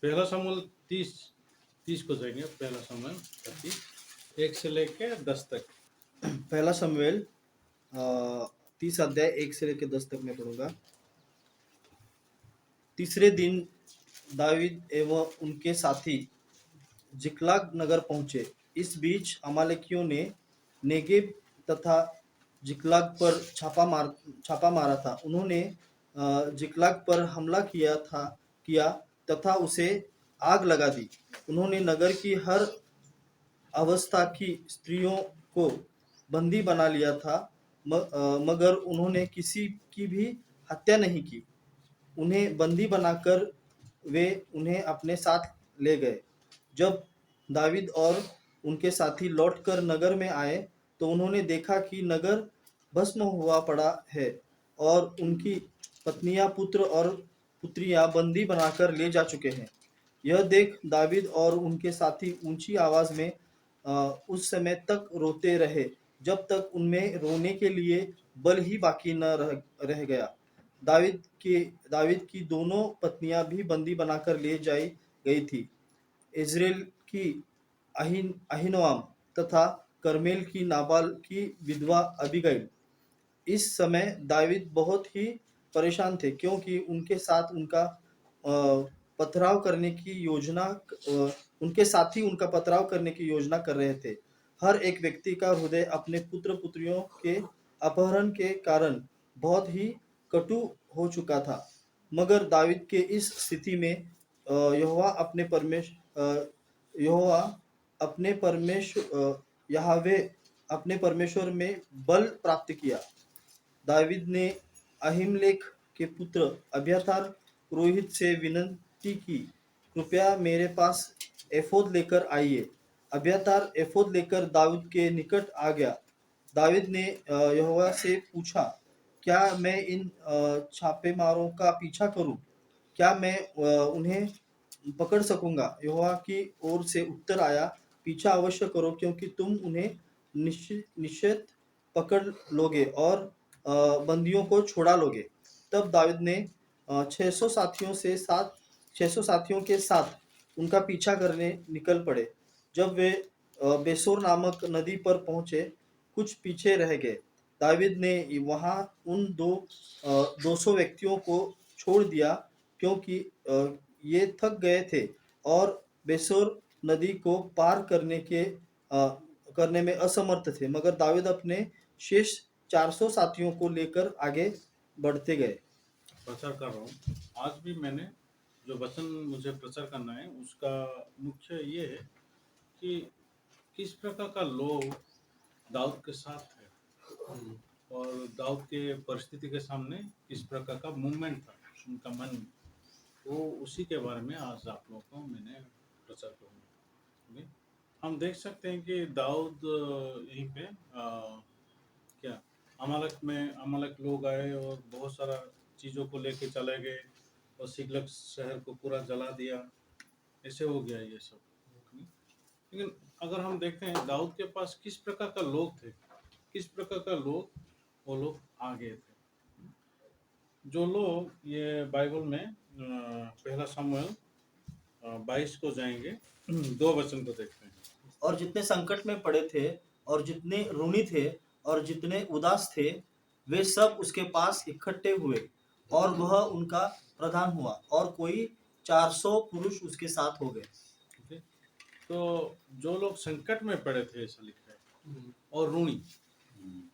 पहला शमूएल 30 को जाएंगे। पहला शमूएल 30 1 से लेके 10 तक। पहला शमूएल 30 अध्याय 1 से लेकर 10 तक मैं पढ़ूंगा। तीसरे दिन दावीद एवं उनके साथी जिकलाग नगर पहुंचे। इस बीच अमालेकियों ने नेगेब तथा जिकलाग पर छापा मारा था। उन्होंने जिकलाग पर हमला किया तथा उसे आग लगा दी। उन्होंने नगर की हर अवस्था की स्त्रियों को बंदी बना लिया था, मगर उन्होंने किसी की भी हत्या नहीं की। उन्हें बंदी बनाकर वे उन्हें अपने साथ ले गए। जब दावीद और उनके साथी लौटकर नगर में आए तो उन्होंने देखा कि नगर भस्म हुआ पड़ा है और उनकी पत्नियां, पुत्र और पुत्रियां बंदी बनाकर ले जा चुके हैं। यह देख दावीद और उनके साथी ऊंची आवाज में उस समय तक रोते रहे जब तक उनमें रोने के लिए बल ही बाकी न रह गया। दावीद की दोनों पत्नियां भी बंदी बनाकर ले जाई गई थी, इज़राइल की अहीनोआम तथा कर्मेल की नाबाल की विधवा अबीगैल। इस समय दावीद बहुत ही परेशान थे, क्योंकि पथराव करने की योजना उनके साथी उनका पथराव करने की योजना कर रहे थे। हर एक व्यक्ति का हृदय अपने पुत्र पुत्रियों के अपहरण के कारण बहुत ही कटु हो चुका था। मगर दावीद के इस स्थिति में यहोवा अपने परमेश्वर में बल प्राप्त किया। दावीद ने अहीमलेख के पुत्र अब्यातार पुरोहित से विनती की, कृपया मेरे पास एफोद लेकर आइए। अब्यातार एफोद लेकर दाऊद के निकट आ गया। दावीद ने यहोवा से पूछा, क्या मैं इन छापेमारों का पीछा करूं? क्या मैं उन्हें पकड़ सकूंगा? यहोवा की ओर से उत्तर आया, पीछा अवश्य करो, क्योंकि तुम उन्हें निश्चय पकड़ लोगे और बंदियों को छोड़ा लोगे। तब दाऊद ने 600 साथियों के साथ उनका पीछा करने निकल पड़े। जब वे बेसोर नामक नदी पर पहुंचे, कुछ पीछे रह गए। दावीद ने वहां उन 200 व्यक्तियों को छोड़ दिया, क्योंकि ये थक गए थे और बेसोर नदी को पार करने में असमर्थ थे। मगर दावीद अपने शेष 400 साथियों को लेकर आगे बढ़ते गए। प्रचार कर रहा हूँ। आज भी मैंने जो वचन मुझे प्रचार करना है उसका मुख्य ये है कि किस प्रकार का लोग दाऊद के साथ है और दाऊद के परिस्थिति के सामने किस प्रकार का मूवमेंट था उनका मन, वो उसी के बारे में आज आप लोगों को मैंने प्रचार करूँगा। हम देख सकते हैं कि दाऊद यहीं पे क्या अमालक लोग आए और बहुत सारा चीज़ों को लेके चले गए और सिकलग शहर को पूरा जला दिया। ऐसे हो गया ये सब। लेकिन अगर हम देखते हैं दाऊद के पास किस प्रकार का लोग थे, किस प्रकार का लोग वो लोग आगे थे। जो लोग ये बाइबल में पहला शमूएल 22 को जाएंगे, 2 वचन को देखते हैं। और जितने संकट में पड़े थे और जितने ऋणी थे और जितने उदास थे, वे सब उसके पास इकट्ठे हुए और वह उनका प्रधान हुआ, और कोई 400 पुरुष उसके साथ हो गए। तो जो लोग संकट में पड़े थे, ऐसा लिखा है, और ऋणी।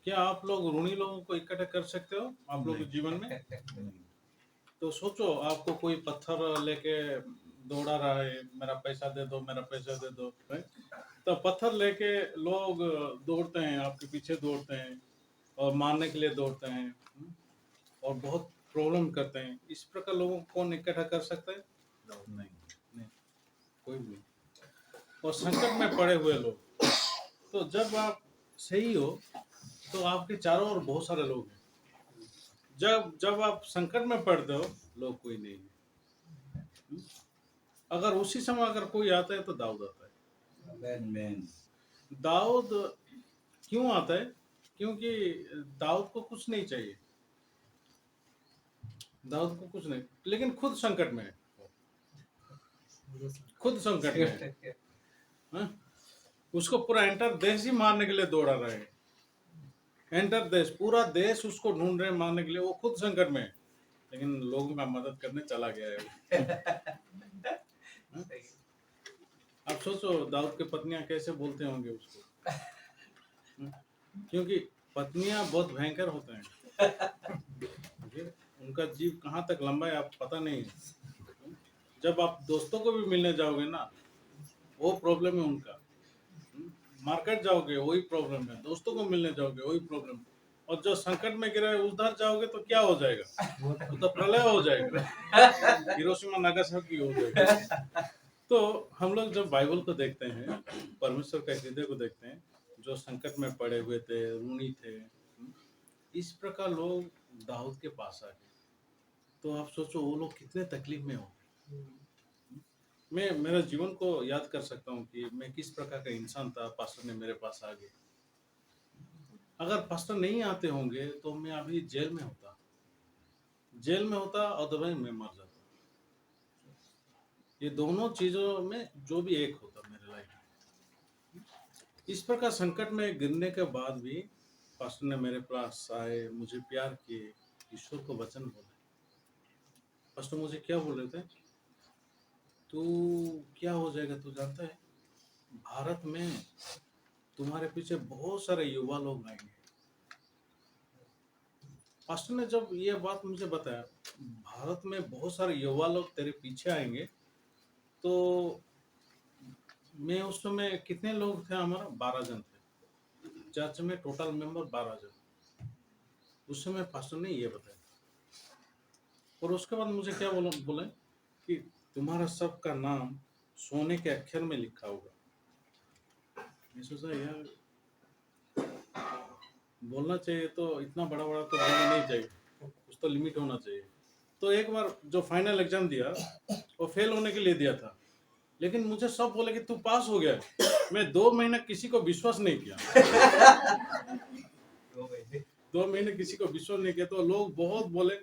क्या आप लोग ऋणी लोगों को इकट्ठा कर सकते हो आप लोग के जीवन में? तो सोचो, आपको कोई पत्थर लेके दौड़ा रहा है, मेरा पैसा दे दो, मेरा पैसा दे दो, तो पत्थर लेके लोग दौड़ते हैं, आपके पीछे दौड़ते हैं और मारने के लिए दौड़ते हैं और बहुत प्रॉब्लम करते हैं। इस प्रकार लोगों को कौन इकट्ठा कर सकता है? नहीं, कोई भी। और संकट में पड़े हुए लोग, तो जब आप सही हो तो आपके चारों ओर बहुत सारे लोग हैं। जब आप संकट में पड़ते हो, लोग कोई नहीं है। अगर उसी समय अगर कोई आता है तो दाऊद आता है। दाऊद क्यों आता है? क्योंकि दाऊद को कुछ नहीं चाहिए, दाऊद को कुछ नहीं, लेकिन खुद संकट में है। खुद संकट में है। हाँ? उसको पूरा एंटर देश ही मारने के लिए दौड़ा रहे हैं। एंटर देश, पूरा देश उसको ढूंढ रहे हैं मारने के लिए, वो खुद संकट में है, लेकिन लोगों का मदद करने चला गया है वो। हाँ? आप सोचो दाऊद की पत्नियां कैसे बोलते होंगे उसको। हाँ? क्योंकि पत्नियां बहुत भयंकर होते हैं। ठीक? उनका जीव कहाँ तक लंबा है आप पता नहीं है। जब आप दोस्तों को भी मिलने जाओगे ना, वो प्रॉब्लम है उनका। मार्केट जाओगे वही प्रॉब्लम है, दोस्तों को मिलने जाओगे वही प्रॉब्लम है, और जो संकट में गिरा है उधर जाओगे तो क्या हो जाएगा, वो तो प्रलय हो जाएगा, हिरोशिमा नागासाकी हो जाएगा। तो हम लोग जब बाइबल को देखते हैं, परमेश्वर के हृदय को देखते हैं, जो संकट में पड़े हुए थे, ऋणी थे, इस प्रकार लोग दाऊद के पास आ गए। तो आप सोचो वो लोग कितने तकलीफ में हो। मैं मेरा जीवन को याद कर सकता हूँ कि मैं किस प्रकार का इंसान था, पास्टर ने मेरे पास आ गए। अगर पास्टर नहीं आते होंगे तो मैं अभी जेल में होता, और दवाई में मर जाता। ये दोनों चीजों में जो भी एक होता मेरे लाइफ में। इस प्रकार संकट में गिरने के बाद भी पास्टर ने मेरे पास आए, मुझे प्यार किए, ईश्वर को वचन बोले। पास्टर मुझे क्या बोल रहे थे, तू क्या हो जाएगा तू जानता है, भारत में तुम्हारे पीछे बहुत सारे युवा लोग आएंगे। पास्टर ने जब ये बात मुझे बताया, भारत में बहुत सारे युवा लोग तेरे पीछे आएंगे, तो मैं उस समय कितने लोग थे, हमारा 12 जन थे चर्च में, टोटल मेंबर 12 जन। उस समय पास्टर ने ये बताया, और उसके बाद मुझे क्या बोले कि तुम्हारा सबका नाम सोने के अक्षर में लिखा होगा। मैं सोचा यार बोलना चाहिए तो इतना बड़ा बड़ा तो बोलना नहीं चाहिए, कुछ तो लिमिट होना चाहिए। तो एक बार जो फाइनल एग्जाम दिया वो फेल होने के लिए दिया था, लेकिन मुझे सब बोले कि तू पास हो गया। मैं 2 महीने किसी को विश्वास नहीं किया। 2 महीने किसी को विश्वास नहीं किया, तो लोग बहुत बोले,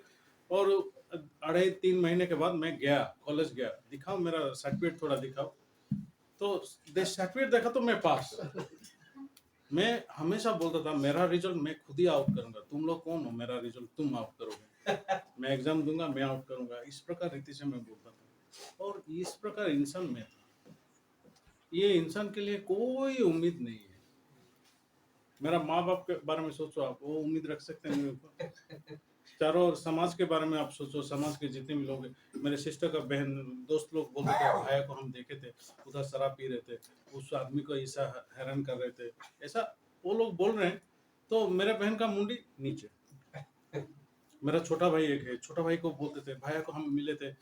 और 2.5-3 महीने के बाद मैं गया कॉलेज, गया, दिखाओ मेरा सर्टिफिकेट थोड़ा दिखाओ, तो सर्टिफिकेट देखा तो मैं पास। मैं हमेशा बोलता था मेरा रिजल्ट मैं खुद ही आउट करूंगा, तुम लोग कौन हो मेरा रिजल्ट तुम आउट करोगे, मैं एग्जाम दूंगा मैं आउट करूंगा, इस प्रकार रीति से मैं बोलता था। और इस प्रकार इंसान में था, ये इंसान के लिए कोई उम्मीद नहीं है। मेरा माँ बाप के बारे में सोचो आप, वो उम्मीद रख सकते हैं मेरे ऊपर? चारों ओर समाज के बारे में आप सोचो, समाज के जितने भी लोग हैं, मेरे सिस्टर का बहन दोस्त लोग बोलते थे, भाई को हम देखे थे उधर शराब पी रहे थे, उस आदमी को ऐसा हैरान कर रहे थे, ऐसा वो लोग बोल रहे हैं। तो मेरे बहन का मुंडी नीचे। मेरा छोटा भाई एक है, छोटा भाई को बोलते थे, भाई को हम मिले थे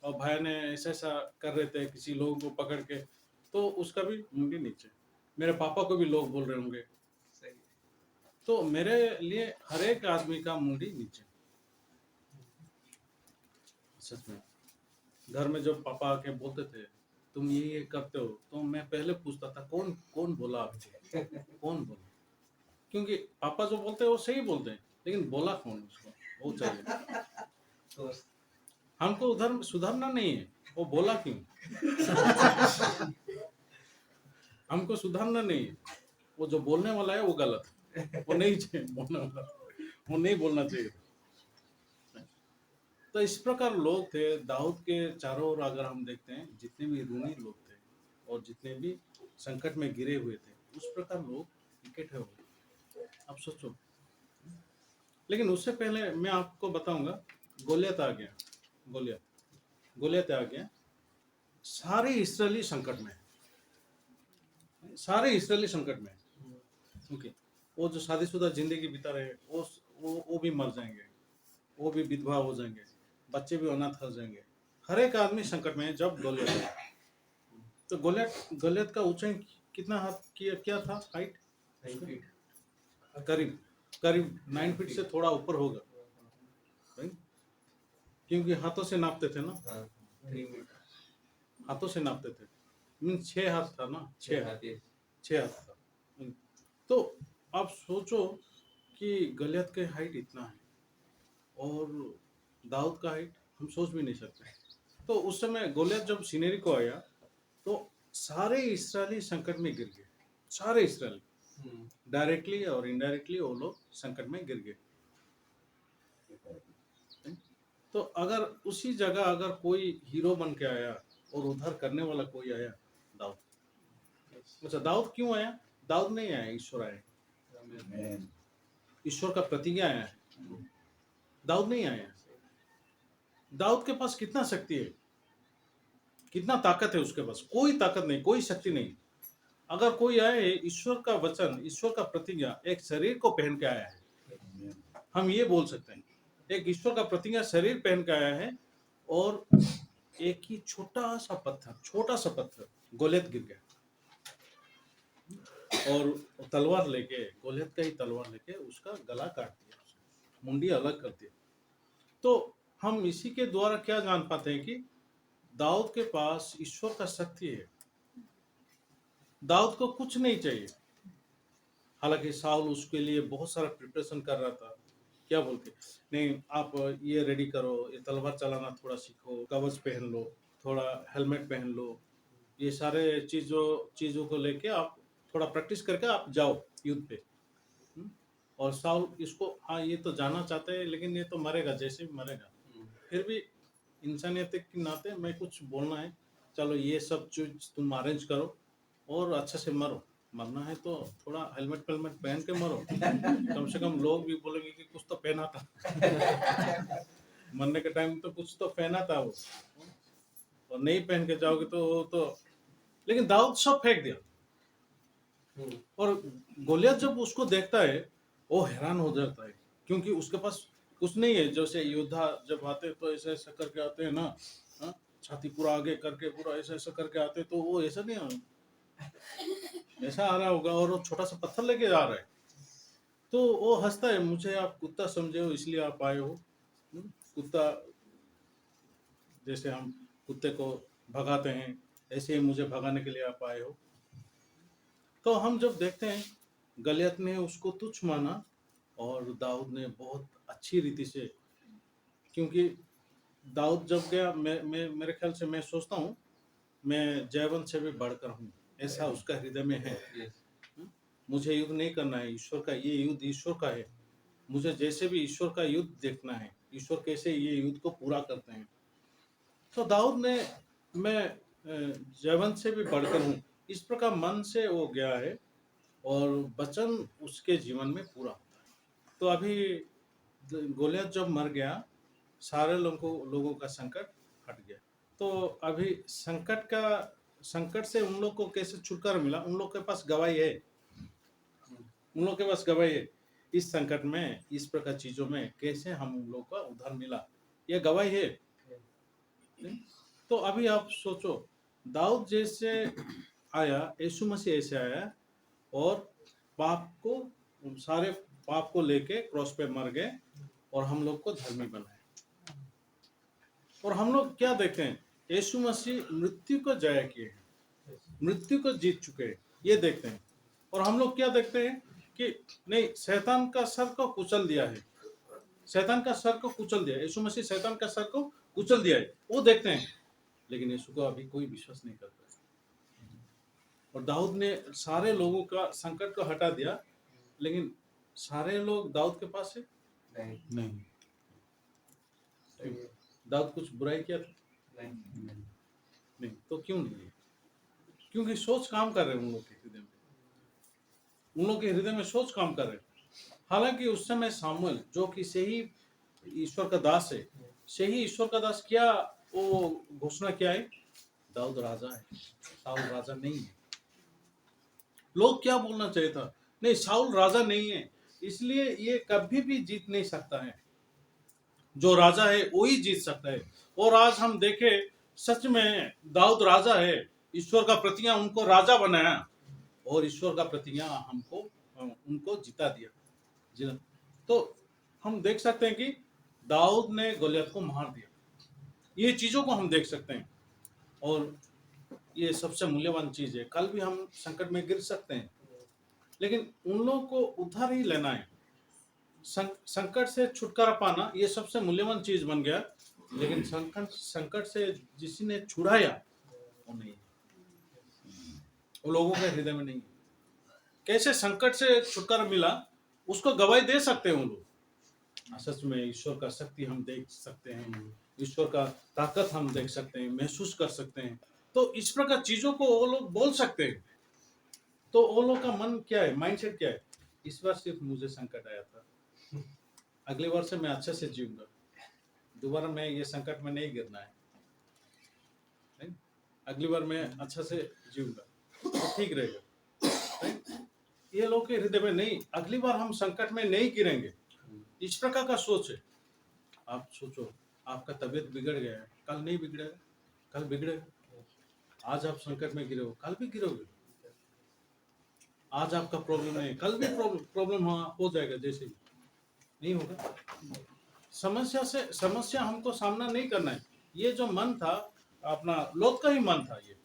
और भाई ने ऐसा ऐसा कर रहे थे किसी लोगों को पकड़ के, तो उसका भी मुंडी नीचे। मेरे पापा को भी लोग बोल रहे होंगे। तो मेरे लिए हर एक आदमी का मुंडी नीचे। सच में घर में जब पापा आके बोलते थे तुम ये करते हो, तो मैं पहले पूछता था कौन कौन बोला आपको, कौन बोला, क्योंकि पापा जो बोलते हैं वो सही बोलते हैं, लेकिन बोला कौन उसको, वो चाहिए। हमको उधर सुधारना नहीं है, वो बोला क्यों। हमको सुधारना नहीं है, वो जो बोलने वाला है वो गलत है, वो नहीं चाहिए बोलने वाला, वो नहीं बोलना चाहिए। तो इस प्रकार लोग थे दाऊद के चारों ओर। अगर हम देखते हैं जितने भी ऋणी लोग थे और जितने भी संकट में गिरे हुए थे, उस प्रकार लोग इकट्ठे हो गए। आप सोचो, लेकिन उससे पहले मैं आपको बताऊंगा, गोलियत आ गया। गोलियत आ गया, सारे इसराइली संकट में, सारे इसराइली संकट में। ओके, वो जो शादीशुदा जिंदगी बिता रहे वो भी मर जाएंगे, वो भी विधवा हो जाएंगे, बच्चे भी अनाथ हो जाएंगे, हर एक आदमी संकट में है। जब गोलियत आया, तो गोलियत का ऊंचाई कितना हाथ क्या था, हाइट करीब करीब 9 फीट से थोड़ा ऊपर होगा, क्योंकि हाथों से नापते थे ना, हाथों से नापते थे, मीन 6 हाथ था ना, 6 हाथ था। तो आप सोचो कि गलियत के हाइट इतना है, और दाऊद का हाइट हम सोच भी नहीं सकते। तो उस समय गोलियत जब सीनेरी को आया तो सारे इसराइली संकट में गिर गए, सारे इसराइली डायरेक्टली और इनडायरेक्टली वो लोग संकट में गिर गए। तो अगर उसी जगह अगर कोई हीरो बन के आया और उद्धार करने वाला कोई आया, दाऊद। अच्छा, दाऊद क्यों आया? दाऊद नहीं आया, ईश्वर आया, ईश्वर का प्रतिज्ञा आया है, दाऊद नहीं आया। दाऊद के पास कितना शक्ति है, कितना ताकत है उसके पास? कोई ताकत नहीं, कोई शक्ति नहीं। अगर कोई आए, ईश्वर का वचन, ईश्वर का प्रतिज्ञा एक शरीर को पहन के आया है, हम ये बोल सकते हैं, एक ईश्वर का प्रतिज्ञा शरीर पहन के आया है, और एक ही छोटा सा पत्थर गोलियत गिर गया, और तलवार लेके, गोलियत का ही तलवार लेके उसका गला काट दिया, मुंडी अलग कर दिया। तो हम इसी के द्वारा क्या जान पाते हैं कि दाऊद के पास ईश्वर का शक्ति है, दाऊद को कुछ नहीं चाहिए। हालांकि साउल उसके लिए बहुत सारा प्रिपरेशन कर रहा था, क्या बोल के, नहीं आप ये रेडी करो, ये तलवार चलाना थोड़ा सीखो, कवच पहन लो, थोड़ा हेलमेट पहन लो, ये सारे चीजों को लेके आप थोड़ा प्रैक्टिस करके आप जाओ युद्ध पे। और साउल इसको, हाँ ये तो जाना चाहते हैं, लेकिन ये तो मरेगा, जैसे भी मरेगा। फिर भी इंसानियत के नाते मैं कुछ बोलना है, चलो ये सब चीज तुम अरेंज करो और अच्छे से मरो, मरना है तो थोड़ा हेलमेट पहन के मरो, कम से कम लोग भी बोलेंगे कि कुछ तो पहना था मरने के टाइम तो कुछ तो पहना था वो, और नहीं पहन के जाओगे तो लेकिन दाऊद सब फेंक दिया। और गोलियत जब उसको देखता है वो हैरान हो जाता है, क्योंकि उसके पास कुछ नहीं है। जैसे योद्धा जब आते तो ऐसा ऐसा करके आते हैं ना, हाँ? छाती पूरा आगे करके पूरा ऐसा ऐसा करके आते, तो वो ऐसा नहीं ऐसा आ रहा होगा, और वो छोटा सा पत्थर लेके आ रहा है, तो वो हंसता है, मुझे आप कुत्ता समझे हो इसलिए आप आए हो, कुत्ता जैसे हम कुत्ते को भगाते हैं ऐसे ही मुझे भगाने के लिए आप आए हो। तो हम जब देखते हैं गलियत ने उसको तुच्छ माना, और दाऊद ने बहुत अच्छी रीति से, क्योंकि दाऊद जब गया, मेरे ख्याल से, मैं सोचता हूँ मैं जयवंत से भी बढ़कर हूँ, ऐसा उसका हृदय में है। मुझे युद्ध नहीं करना है, ईश्वर का ये युद्ध ईश्वर का है, मुझे जैसे भी ईश्वर का युद्ध देखना है, ईश्वर कैसे ये युद्ध को पूरा करते हैं। तो दाऊद ने, मैं जयवंत से भी बढ़कर हूँ, इस प्रकार मन से वो गया है, और वचन उसके जीवन में पूरा होता है। तो अभी गोलियत जब मर गया, सारे लोगों का संकट हट गया। तो अभी संकट से उन लोग को कैसे छुटकारा मिला? उन लोग के पास गवाही है, उन लोग के पास गवाही है, इस संकट में, इस प्रकार चीजों में कैसे हम उन लोग का उद्धार मिला, ये गवाही है। तो अभी आप सोचो, दाऊद जैसे आया, यीशु मसीह ऐसे आया, और सारे पाप को लेके क्रॉस पे मर गए, और हम लोग को धर्मी बनाए। और हम लोग क्या देखते हैं? यीशु मसीह मृत्यु को जय किए हैं, मृत्यु को जीत चुके हैं, ये देखते हैं। और हम लोग क्या देखते हैं कि नहीं, शैतान का सर को कुचल दिया है, शैतान का सर को कुचल दिया, यीशु मसीह शैतान का सर को कुचल दिया है, वो देखते हैं। लेकिन यीशु को अभी कोई विश्वास नहीं करता है। और दाऊद ने सारे लोगों का संकट को हटा दिया, लेकिन सारे लोग दाऊद के पास है नहीं। दाऊद कुछ बुराई किया था? नहीं। तो क्यों नहीं? क्योंकि सोच काम कर रहे हैं उन लोग के हृदय में, उन लोग के हृदय में सोच काम कर रहे हैं। हालांकि उस समय सामुएल, जो कि सही ईश्वर का दास है, सही ईश्वर का दास, क्या वो घोषणा किया है? दाऊद राजा है, साउल राजा नहीं है। लोग क्या बोलना चाहिए था? नहीं, साउल राजा नहीं है, इसलिए ये कभी भी जीत नहीं सकता है, जो राजा है वो ही जीत सकता है। और आज हम देखें, सच में दाऊद राजा है, ईश्वर का प्रतिज्ञा उनको राजा बनाया, और ईश्वर का प्रतिज्ञा उनको जिता दिया। तो हम देख सकते हैं कि दाऊद ने गोलियत को मार दिया, ये चीजों को हम देख सकते हैं। और ये सबसे मूल्यवान चीज है। कल भी हम संकट में गिर सकते हैं, लेकिन उन लोगों को उधार ही लेना है, संकट से छुटकारा पाना, ये सबसे मूल्यवान चीज बन गया। लेकिन संकट संकट से जिसने छुड़ाया वो नहीं है, वो लोगों के हृदय में नहीं है। कैसे संकट से छुटकारा मिला उसको गवाही दे सकते हैं वो लोग। सच में ईश्वर का शक्ति हम देख सकते हैं, ईश्वर का ताकत हम देख सकते हैं, महसूस कर सकते हैं। तो इस प्रकार चीजों को वो लोग बोल सकते हैं। तो वो लोग का मन क्या है, माइंडसेट क्या है, इस बार सिर्फ मुझे संकट आया था, अगले बार से मैं अच्छे से जीऊंगा, दोबारा मैं ये संकट में नहीं गिरना है, नहीं? अगली बार मैं अच्छा से जीऊंगा तो ठीक रहेगा, नहीं? ये लोग के हृदय में नहीं, अगली बार हम संकट में नहीं गिरेंगे, इस प्रकार का सोच है। आप सोचो, आपका तबीयत बिगड़ गया है, कल नहीं बिगड़ेगा, कल बिगड़ेगा। आज आप संकट में गिरे हो, कल भी गिरोगे। आज आपका प्रॉब्लम है, कल भी प्रॉब्लम हो जाएगा, जैसे ही नहीं होगा। समस्या हमको सामना नहीं करना है। ये जो मन था अपना लोक का ही मन था, ये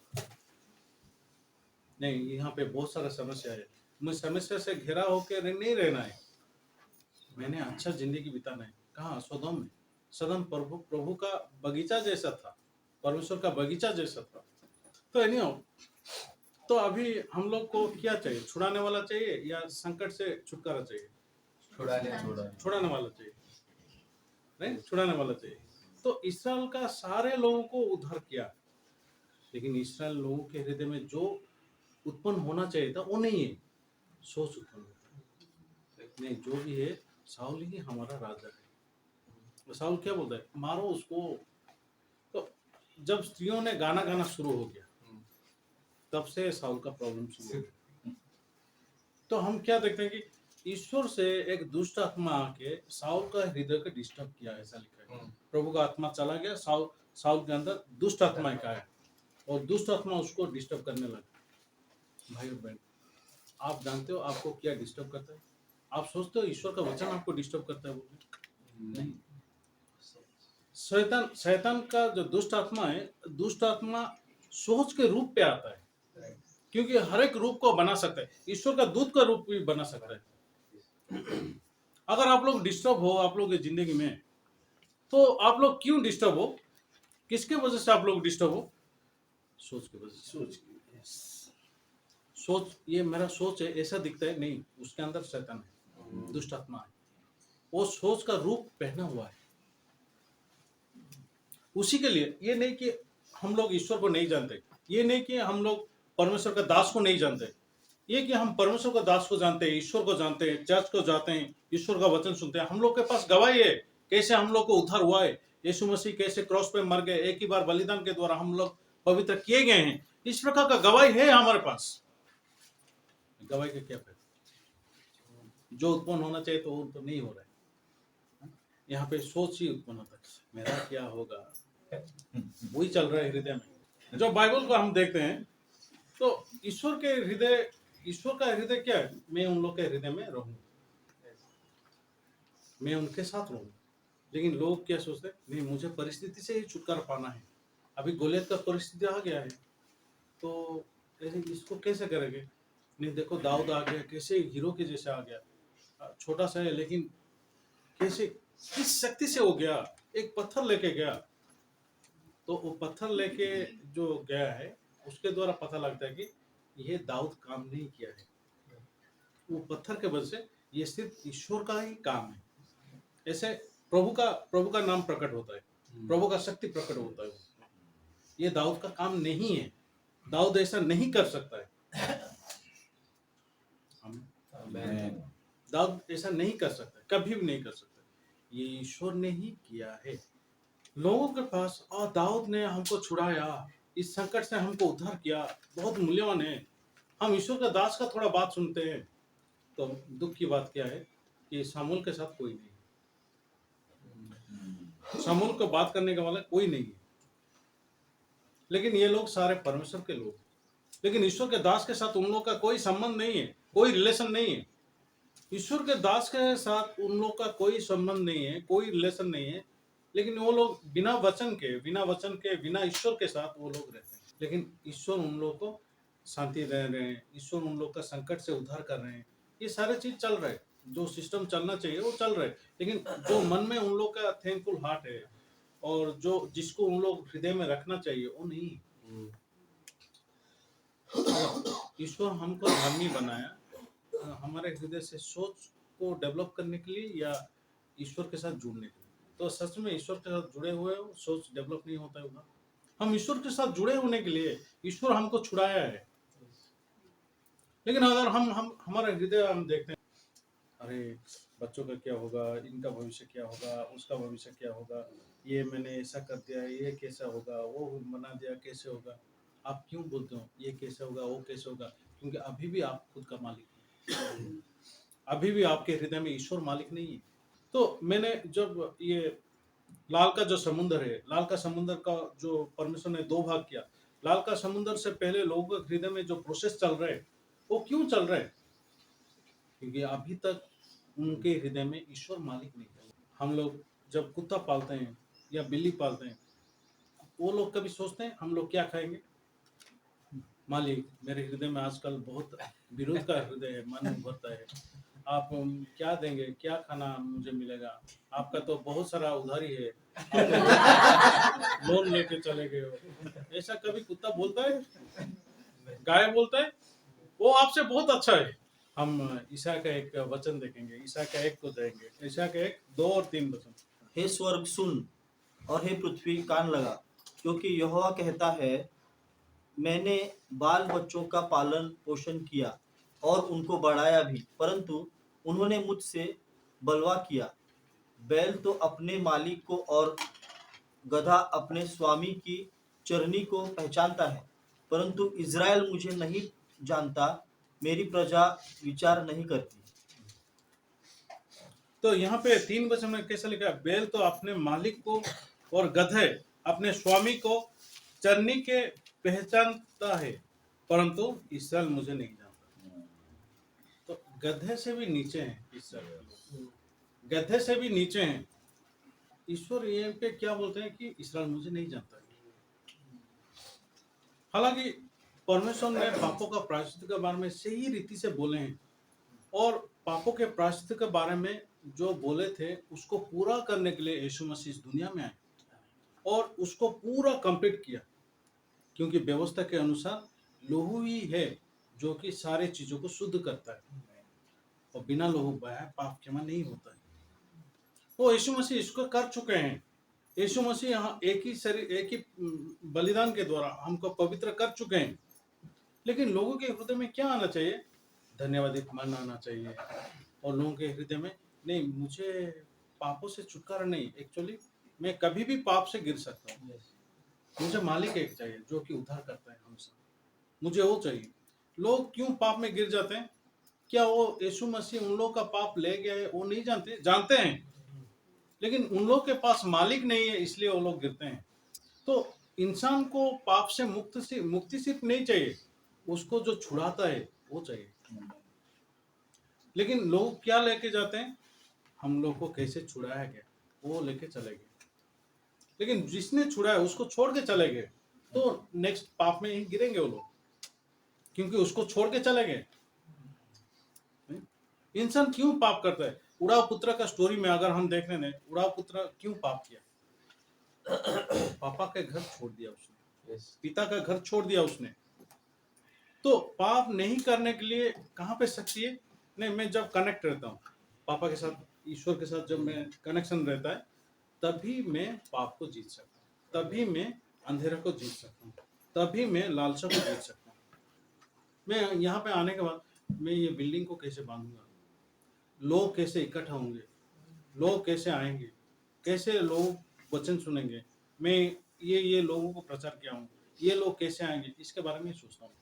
नहीं, यहाँ पे बहुत सारा समस्या है, मुझे समस्या से घिरा होकर नहीं रहना है, मैंने अच्छा जिंदगी बिताना है। कहाँ? सदोम में। सदोम प्रभु का बगीचा जैसा था, परमेश्वर का बगीचा जैसा था। तो एनीहाउ, तो अभी हम लोग को क्या चाहिए? छुड़ाने वाला चाहिए या संकट से छुटकारा चाहिए? छुड़ाने वाला चाहिए, नहीं? छुड़ाने वाला चाहिए। तो इस्राएल का सारे लोगों को उद्धार किया, लेकिन इस्राएल लोगों के हृदय में जो उत्पन्न होना चाहिए था वो नहीं है, सोच उत्पन्न होता है। नहीं, जो भी है साउल ही हमारा राजा है। तो साउल क्या बोलता है? मारो उसको। तो जब स्त्रियों ने गाना गाना शुरू हो गया, तब से साउल का प्रॉब्लम शुरू हो गया। तो हम क्या देखते हैं कि ईश्वर से एक दुष्ट आत्मा आके साउल का हृदय को डिस्टर्ब किया, ऐसा लिखा है। प्रभु का आत्मा चला गया, साउल के अंदर दुष्ट आत्मा का है, और दुष्ट आत्मा उसको डिस्टर्ब करने लगा। भाई और बहन, आप जानते हो आपको क्या डिस्टर्ब करता है? आप सोचते हो ईश्वर का वचन आपको डिस्टर्ब करता है? बोलिए नहीं। शैतान का जो दुष्ट आत्मा है, दुष्ट आत्मा सोच के रूप पे आता है, क्योंकि हर एक रूप को बना सकता है, ईश्वर का दूत का रूप भी बना सकता है। अगर आप लोग डिस्टर्ब हो आप लोग की जिंदगी में, तो आप लोग क्यों डिस्टर्ब हो? किसके वजह से आप लोग डिस्टर्ब हो? सोच की वजह से। सोच, ये मेरा सोच है, ऐसा दिखता है, नहीं, उसके अंदर शैतान है, दुष्ट आत्मा है, वो सोच का रूप पहना हुआ है उसी के लिए। ये नहीं कि हम लोग ईश्वर को नहीं जानते, ये नहीं कि हम लोग परमेश्वर का दास को नहीं जानते, ये कि हम परमेश्वर का दास को जानते हैं, ईश्वर को जानते हैं, चर्च को जाते हैं, ईश्वर का वचन सुनते हैं। हम लोग के पास गवाही है कैसे हम लोग को उद्धार हुआ है, यीशु मसीह कैसे क्रॉस पे मर गए, एक ही बार बलिदान के द्वारा हम लोग पवित्र किए गए हैं। इस प्रकार का गवाही है हमारे पास। गवाही का क्या फायदा? जो उत्पन्न होना चाहिए तो वो तो नहीं हो रहा है। यहाँ पे सोच ही उत्पन्न होता है, मेरा क्या होगा, वही चल रहा है हृदय में। जो बाइबल को हम देखते हैं तो ईश्वर के हृदय, ईश्वर का हृदय क्या है? मैं उन लोग के हृदय में रहूं, मैं उनके साथ रहूं। लेकिन लोग क्या सोचते हैं? नहीं, मुझे परिस्थिति से ही छुटकारा पाना है। अभी गोलियत का परिस्थिति आ गया है, तो इसको कैसे करेंगे? नहीं, देखो दाऊद आ गया, कैसे हीरो के जैसे आ गया, छोटा सा है लेकिन कैसे, किस शक्ति से हो गया, एक पत्थर लेके गया। तो वो पत्थर लेके जो गया है उसके द्वारा पता लगता है कि ये दाऊद काम नहीं किया है, वो पत्थर के वजह से ये सिर्फ ईश्वर का ही काम है। ऐसे प्रभु का नाम प्रकट होता है, प्रभु का शक्ति प्रकट होता है। ये दाऊद का काम नहीं है, दाऊद ऐसा नहीं कर सकता है। दाऊद ऐसा नहीं कर सकता, कभी भी नहीं कर सकता, ये ईश्वर ने ही किया है लोगों के पास। और दाऊद ने हमको छुड़ाया, इस संकट से हमको उद्धार किया, बहुत मूल्यवान है। हम ईश्वर का दास का थोड़ा बात सुनते हैं तो दुख की बात क्या है कि शामूल के साथ कोई नहीं, शामूल को बात करने का वाला कोई नहीं है। लेकिन ये लोग सारे परमेश्वर के लोग, लेकिन ईश्वर के दास के साथ उन लोग का कोई संबंध नहीं है, कोई रिलेशन नहीं है। ईश्वर के दास के साथ उन लोग का कोई संबंध नहीं है, कोई रिलेशन नहीं है। लेकिन वो लोग बिना वचन के, बिना ईश्वर के साथ वो लोग रहते हैं। लेकिन ईश्वर उन लोग को शांति दे रहे हैं, ईश्वर उन लोग का संकट से उद्धार कर रहे हैं। ये सारे चीज चल रहा है, जो सिस्टम चलना चाहिए वो चल रहा है। लेकिन जो मन में उन लोग का थैंकफुल हार्ट है, और जो जिसको उन लोग हृदय में रखना चाहिए वो नहीं। ईश्वर हमको धर्मी बनाया हमारे हृदय से सोच को डेवलप करने के लिए या ईश्वर के साथ जुड़ने के लिए। तो सच में ईश्वर के साथ जुड़े हुए हो सोच डेवलप नहीं होता है उधर। हम ईश्वर के साथ जुड़े होने के लिए ईश्वर हमको छुड़ाया है। लेकिन अगर हम हमारा हृदय हम देखते हैं, अरे बच्चों का क्या होगा, इनका भविष्य क्या होगा, उसका भविष्य क्या होगा, ये मैंने ऐसा कर दिया, ये कैसा होगा, वो बना दिया कैसे होगा। आप क्यों बोलते हो ये कैसे होगा वो कैसे होगा? क्योंकि अभी भी आप खुद का मालिक नहीं। अभी भी आपके हृदय में ईश्वर मालिक नहीं है। तो मैंने जब ये लाल का जो समुद्र है, लाल का समुद्र का जो परमेश्वर ने 2 भाग किया, लाल का समुद्र से पहले लोगों के हृदय में जो प्रोसेस चल रहा है वो क्यों चल रहा है? क्योंकि अभी तक उनके हृदय में ईश्वर मालिक नहीं है। हम लोग जब कुत्ता पालते हैं या बिल्ली पालते हैं, वो लोग कभी सोचते हैं हम लोग क्या खाएंगे? मालिक मेरे हृदय में आजकल बहुत विरोध का हृदय है, मन भरता है, आप क्या देंगे, क्या खाना मुझे मिलेगा? आपका तो बहुत सारा उधारी है, आप लोन लेके चले गए हो। ऐसा कभी कुत्ता बोलता है? गाय बोलता है? वो आपसे बहुत अच्छा है। हम ईसा का एक वचन देखेंगे, ईसा का 1 को देंगे, ईसा का 1, 2 और 3 वचन। हे स्वर्ग सुन और हे पृथ्वी कान लगा, क्योंकि यहोवा कहता है, मैंने बाल बच्चों का पालन पोषण किया और उनको बढ़ाया भी, परंतु उन्होंने मुझसे बलवा किया। बैल तो अपने मालिक को और गधा अपने स्वामी की चरनी को पहचानता है, परंतु इज़राइल मुझे नहीं जानता, मेरी प्रजा विचार नहीं करती। तो यहाँ पे 3 वचन में कैसा लिखा है? बैल तो अपने मालिक को और गधे अपने स्वामी को चरनी के पहचानता है, परंतु इस्राएल मुझे नहीं जानता। तो गधे से भी नीचे हैं इस्राएल के लोग, गधे से भी नीचे हैं। ईश्वर ये पे क्या बोलते हैं कि इस्राएल मुझे नहीं जानता है। हालांकि परमेश्वर ने पापों का प्रायश्चित के बारे में सही रीति से बोले हैं और पापों के प्रायश्चित के बारे में जो बोले थे उसको पूरा करने के लिए यीशु मसीह इस दुनिया में आए और उसको पूरा कंप्लीट किया। क्योंकि व्यवस्था के अनुसार लहू ही है जो कि सारे चीजों को शुद्ध करता है और बिना लहू बहाए पाप क्षमा नहीं होता है। तो यीशु मसीह इसको कर चुके हैं। यीशु मसीह यहाँ एक ही शरीर, एक ही बलिदान के द्वारा हमको पवित्र कर चुके हैं। लेकिन लोगों के हृदय में क्या आना चाहिए? धन्यवादित मन आना चाहिए। और लोगों के हृदय में नहीं, मुझे पापों से छुटकारा नहीं, एक्चुअली मैं कभी भी पाप से गिर सकता हूँ। मुझे मालिक एक चाहिए जो कि उद्धार करता है हमेशा, मुझे वो चाहिए। लोग क्यों पाप में गिर जाते हैं? क्या वो यीशु मसीह उन लोगों का पाप ले गया है वो नहीं जानते? जानते हैं, लेकिन उन लोगों के पास मालिक नहीं है इसलिए वो लोग गिरते हैं। तो इंसान को पाप से मुक्ति सिर्फ नहीं चाहिए, उसको जो छुड़ाता है वो चाहिए। लेकिन लोग क्या लेके जाते हैं? हम लोग को कैसे छुड़ाया गया वो लेके चले गए। लेकिन जिसने छुड़ाया उसको छोड़ के चले गए तो नेक्स्ट पाप में ही गिरेंगे वो लोग, क्योंकि उसको छोड़ के चले गए। इंसान क्यों पाप करता है? उड़ाव पुत्र का स्टोरी में अगर हम देखने दें, उड़ाव पुत्र क्यों पाप किया? पापा के घर छोड़ दिया उसने, पिता का घर छोड़ दिया उसने। तो पाप नहीं करने के लिए कहाँ पे शक्ति है? नहीं, मैं जब कनेक्ट रहता हूँ पापा के साथ, ईश्वर के साथ, जब मैं कनेक्शन रहता है तभी मैं पाप को जीत सकता हूँ, तभी मैं अंधेरे को जीत सकता हूँ, तभी मैं लालसा को जीत सकता हूँ। मैं यहाँ पे आने के बाद मैं ये बिल्डिंग को कैसे बांधूंगा, लोग कैसे इकट्ठा होंगे, लोग कैसे आएंगे, कैसे लोग वचन सुनेंगे, मैं ये लोगों को प्रचार किया हूँ, ये लोग कैसे आएंगे, इसके बारे में सोचता हूँ,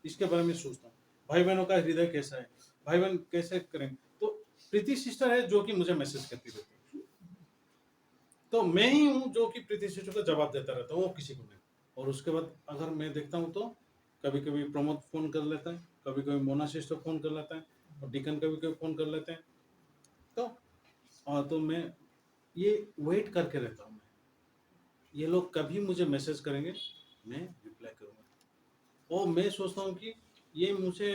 इसके बारे में सोचता हूँ। भाई बहनों का हृदय कैसा है, भाई बहन कैसे करेंगे। तो प्रीति सिस्टर है जो कि मुझे मैसेज करती रहती है, तो मैं ही हूँ जो कि प्रीति सिस्टर को जवाब देता रहता हूँ, वो किसी को नहीं। और उसके बाद अगर मैं देखता हूँ तो कभी कभी प्रमोद फोन कर लेता है, कभी कभी मोना सिस्टर फोन कर लेता है और डिकन कभी कभी फोन कर लेते हैं। तो मैं ये वेट करके रहता हूँ, मैं ये लोग कभी मुझे मैसेज करेंगे मैं रिप्लाई करूँगा। और मैं सोचता हूँ कि ये मुझे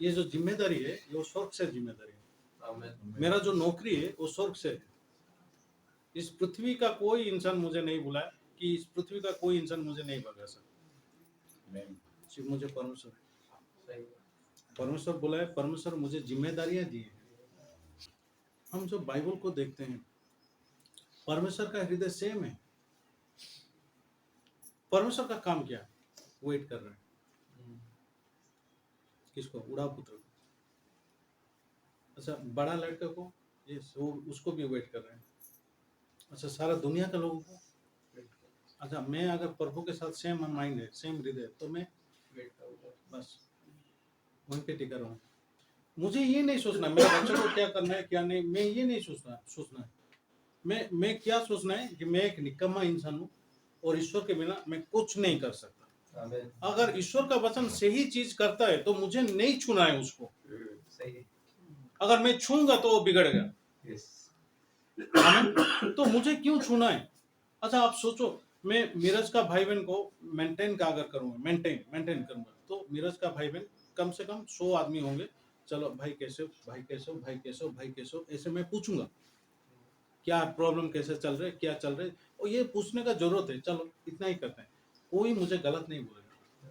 ये जो जिम्मेदारी है वो स्वर्ग से जिम्मेदारी है। मेरा जो नौकरी है वो स्वर्ग से है। इस पृथ्वी का कोई इंसान मुझे नहीं बुलाया कि इस पृथ्वी का कोई इंसान मुझे नहीं भगा सकता, सिर्फ मुझे परमेश्वर बुलाए, परमेश्वर मुझे जिम्मेदारियां दी हैं। हम जो बाइबल को देखते हैं, परमेश्वर का हृदय सेम है। परमेश्वर का काम क्या? वेट कर रहे हैं। किसको? उड़ा पुत्र को। अच्छा, बड़ा लड़के को, ये उसको भी वेट कर रहे हैं। अच्छा, सारा दुनिया के लोगों को। अच्छा, मैं अगर प्रभु के साथ सेम माइंड है, सेम हृदय, तो मैं बस वहीं पे टिका रहूं। मुझे ये नहीं सोचना मेरे बच्चों को क्या करना है क्या नहीं, मैं ये नहीं सोचना है। मैं क्या सोचना है कि मैं एक निकम्मा इंसान हूँ और ईश्वर के बिना मैं कुछ नहीं कर सकता। अगर ईश्वर का वचन सही चीज करता है तो मुझे नहीं छूना है उसको। अगर मैं छूंगा तो वो बिगड़ेगा। तो मुझे क्यों छूना है? अच्छा, आप सोचो, मैं मीरज का भाई बहन को मेंटेन का अगर करूंगा, मेंटेन करूंगा, तो मीरज का भाई बहन कम से कम 100 आदमी होंगे। चलो भाई कैसे हो, भाई कैसे हो, भाई कैसे हो, भाई कैसे हो, ऐसे मैं पूछूंगा क्या प्रॉब्लम, कैसे चल रहे, क्या चल रहे, और ये पूछने का जरूरत है। चलो इतना ही करते हैं, कोई मुझे गलत नहीं बोलेगा,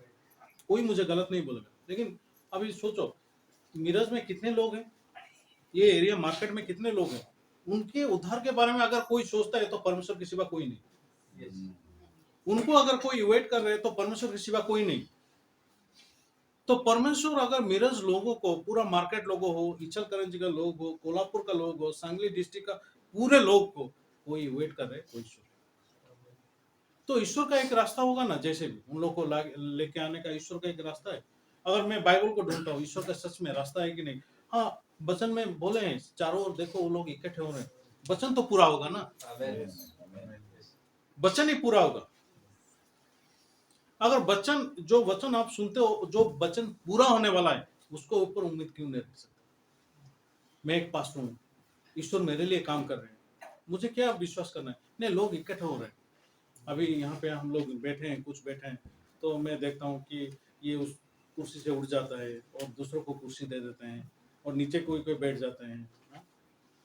कोई मुझे गलत नहीं बोलेगा। लेकिन अभी सोचो, मीरज में कितने लोग हैं, ये एरिया मार्केट में कितने लोग हैं, उनके उद्धार के बारे में अगर कोई सोचता है तो परमेश्वर के सिवा कोई नहीं। उनको अगर कोई वेट कर रहे हैं तो परमेश्वर के सिवा कोई नहीं। तो परमेश्वर अगर मिरज लोगों को, पूरा मार्केट लोगों हो, इचल करंजी का लोग हो, कोल्हापुर का लोग हो, सांगली डिस्ट्रिक्ट का पूरे लोग को कोई वेट कर रहे, कोई ईश्वर, तो ईश्वर का एक रास्ता होगा ना। जैसे भी उन लोग को लेके आने का ईश्वर का एक रास्ता है। अगर मैं बाइबल को ढूंढता हूँ, ईश्वर का सच में रास्ता है कि नहीं? हाँ, वचन में बोले हैं चारों ओर देखो वो लोग इकट्ठे हो रहे हैं, वचन तो पूरा होगा ना, वचन ही पूरा होगा। अगर वचन, जो वचन आप सुनते हो, जो वचन पूरा होने वाला है, उसको ऊपर उम्मीद क्यों नहीं रख सकते? मैं एक पास्टर हूँ, ईश्वर मेरे लिए काम कर रहे हैं, मुझे क्या विश्वास करना है? नहीं, लोग इकट्ठे हो रहे हैं। अभी यहाँ पे हम लोग बैठे हैं, कुछ बैठे हैं, तो मैं देखता हूँ कि ये उस कुर्सी से उठ जाता है और दूसरों को कुर्सी दे देते हैं, और नीचे कोई कोई बैठ जाते हैं। हाँ?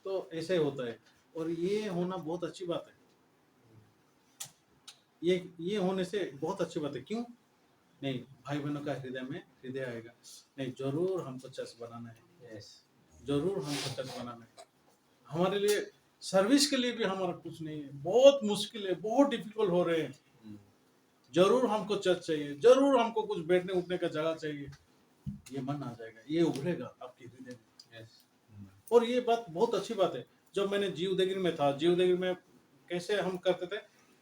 तो ऐसे होता है, और ये होना बहुत अच्छी बात है। ये होने से बहुत अच्छी बात है। क्यों नहीं? भाई बहनों का हृदय आएगा, नहीं जरूर हमको चर्च बनाना है, जरूर हमको चर्च बनाना है। हमारे लिए सर्विस के लिए भी हमारा कुछ नहीं है, बहुत मुश्किल है, बहुत डिफिकल्ट हो रहे हैं, जरूर हमको चर्च चाहिए, जरूर हमको कुछ बैठने उठने का जगह चाहिए। ये मन आ जाएगा, ये उभरेगा आपके हृदय में। और ये बात बहुत अच्छी बात है। जब मैंने जीवदेगिरी में था, जीवदेगिरी में कैसे हम करते थे,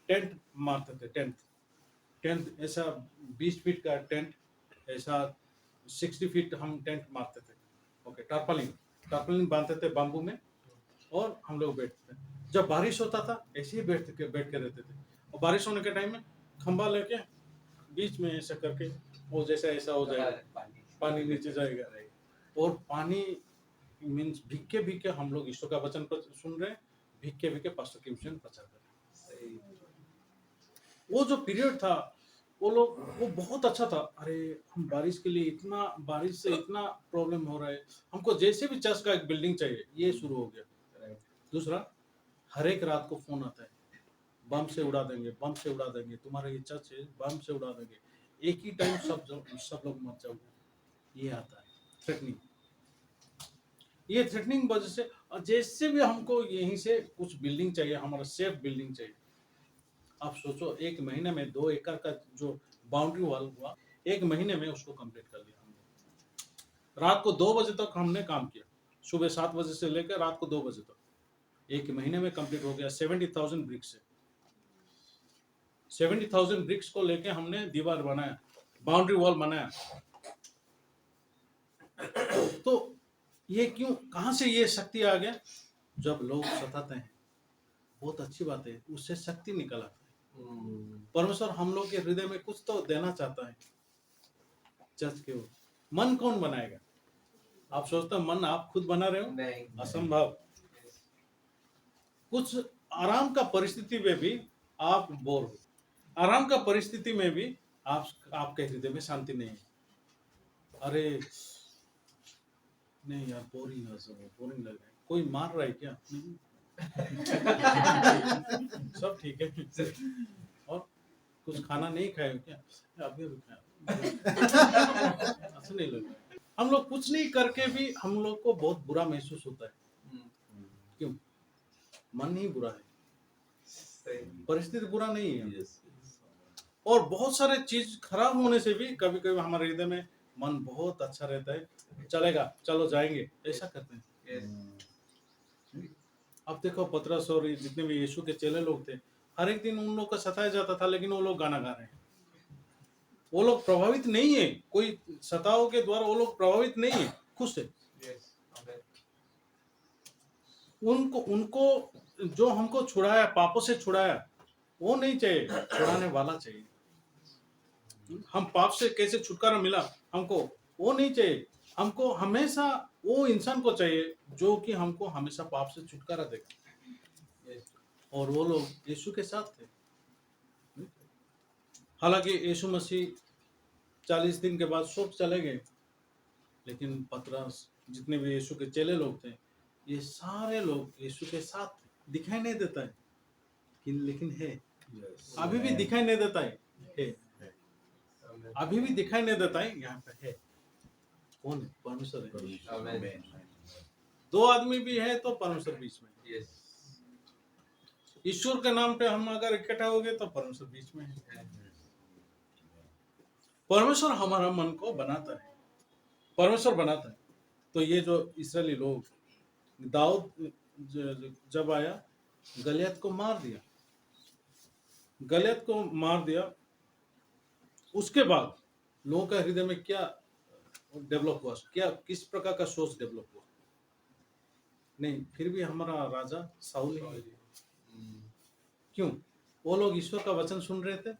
टेंट मारते थे, टेंट ऐसा 20 फीट का टेंट, ऐसा 60 फीट हम टेंट मारते थे। ओके, टारपालिन बांधते थे बाम्बू में, और हम लोग बैठते थे। जब बारिश होता था ऐसे ही बैठ के रहते थे, और बारिश होने के टाइम में खंबा लेके बीच में ऐसा करके वो जैसा ऐसा हो जाएगा, पानी नीचे जाएगा, और पानी मीन्स भीग के हम लोग ईश्वर का वचन पर सुन रहे हैं, भीग के पास्टर की मिशन प्रचार कर रहे हैं। वो जो पीरियड था, वो बहुत अच्छा था। अरे, हम बारिश के लिए बारिश से इतना प्रॉब्लम हो रहा है, हमको जैसे भी चर्च का एक बिल्डिंग चाहिए, ये शुरू हो गया। दूसरा, हर एक रात को फोन आता है, बम से उड़ा देंगे तुम्हारा ये चर्च है, बम से उड़ा देंगे, एक ही टाइम सब लोग मर जाओगे। ये आता है थ्रेटनिंग, ये थ्रेटनिंग वजह से। और जैसे भी हमको यहीं से कुछ बिल्डिंग चाहिए, हमारा सेफ बिल्डिंग चाहिए। आप सोचो, एक महीने में 2 एकड़ का जो बाउंड्री वॉल हुआ, एक महीने में उसको कंप्लीट कर लिया हमने। रात को 2 बजे तक हमने काम किया, सुबह 7 बजे से लेकर रात को 2 बजे तक, एक महीने में कंप्लीट हो गया। 70,000 ब्रिक्स है, 70,000 ब्रिक्स को लेके हमने दीवार बनाया, बाउंड्री वॉल बनाया। तो ये क्यों, कहां से ये शक्ति आ गया? जब लोग सताते हैं, बहुत अच्छी बात है, उससे शक्ति निकल आता है। परमेश्वर हम लोग के हृदय में कुछ तो देना चाहता है चर्च के ओर। मन कौन बनाएगा? आप सोचते हो मन आप खुद बना रहे हो? असंभव। कुछ आराम का परिस्थिति में भी आप बोर हो, आराम का परिस्थिति में भी आपके हृदय में शांति नहीं है। अरे नहीं यार, बोरिंग लग रहा है, कोई मार रहा है क्या? नहीं, सब ठीक है। और कुछ खाना नहीं खाए हो क्या? अभी अभी खाया। ऐसा नहीं लग रहा है। हम लोग कुछ नहीं करके भी हम लोग को बहुत बुरा महसूस होता है। क्यों? मन ही बुरा है, परिस्थिति बुरा नहीं है। और बहुत सारे चीज खराब होने से भी कभी कभी हमारे हृदय में मन बहुत अच्छा रहता है, चलेगा चलो जाएंगे, ऐसा करते हैं। अब देखो पतरस और जितने भी यीशु के चेले लोग थे, हर एक दिन उन लोग का सताया जाता था, लेकिन वो लोग गाना गा रहे हैं। वो लोग प्रभावित नहीं है, कोई सताओ के द्वारा वो लोग प्रभावित नहीं है, खुश है। उनको उनको जो हमको छुड़ाया, पापों से छुड़ाया, वो नहीं चाहिए, छुड़ाने वाला चाहिए। हम पाप से कैसे छुटकारा मिला हमको, वो नहीं चाहिए। हमको हमेशा वो इंसान को चाहिए जो कि हमको हमेशा पाप से छुटकारा देगा। और वो लोग यीशु के साथ थे। हालांकि यीशु मसीह 40 दिन के बाद सब चले गए, लेकिन पतरस, जितने भी यीशु के चेले लोग थे, ये सारे लोग यीशु के साथ थे। दिखाई नहीं देता है लेकिन है, अभी भी दिखाई नहीं देता है, अभी भी दिखाई नहीं देता है, यहाँ पे है। कौन है? परमेश्वर है। दो आदमी भी है तो परमेश्वर बीच में। ईश्वर के नाम पे हम अगर इकट्ठा हो गए तो परमेश्वर बीच में है। परमेश्वर हमारा मन को बनाता है, परमेश्वर बनाता है। तो ये जो इस्राएली लोग, दाऊद जब आया, गलियत को मार दिया, गलियत को मार दिया। उसके बाद लोगों का हृदय में क्या डेवलप हुआ, क्या किस प्रकार का सोच डेवलप हुआ? नहीं, फिर भी हमारा राजा साउल ही है। क्यों? वो लोग ईश्वर का वचन सुन रहे थे,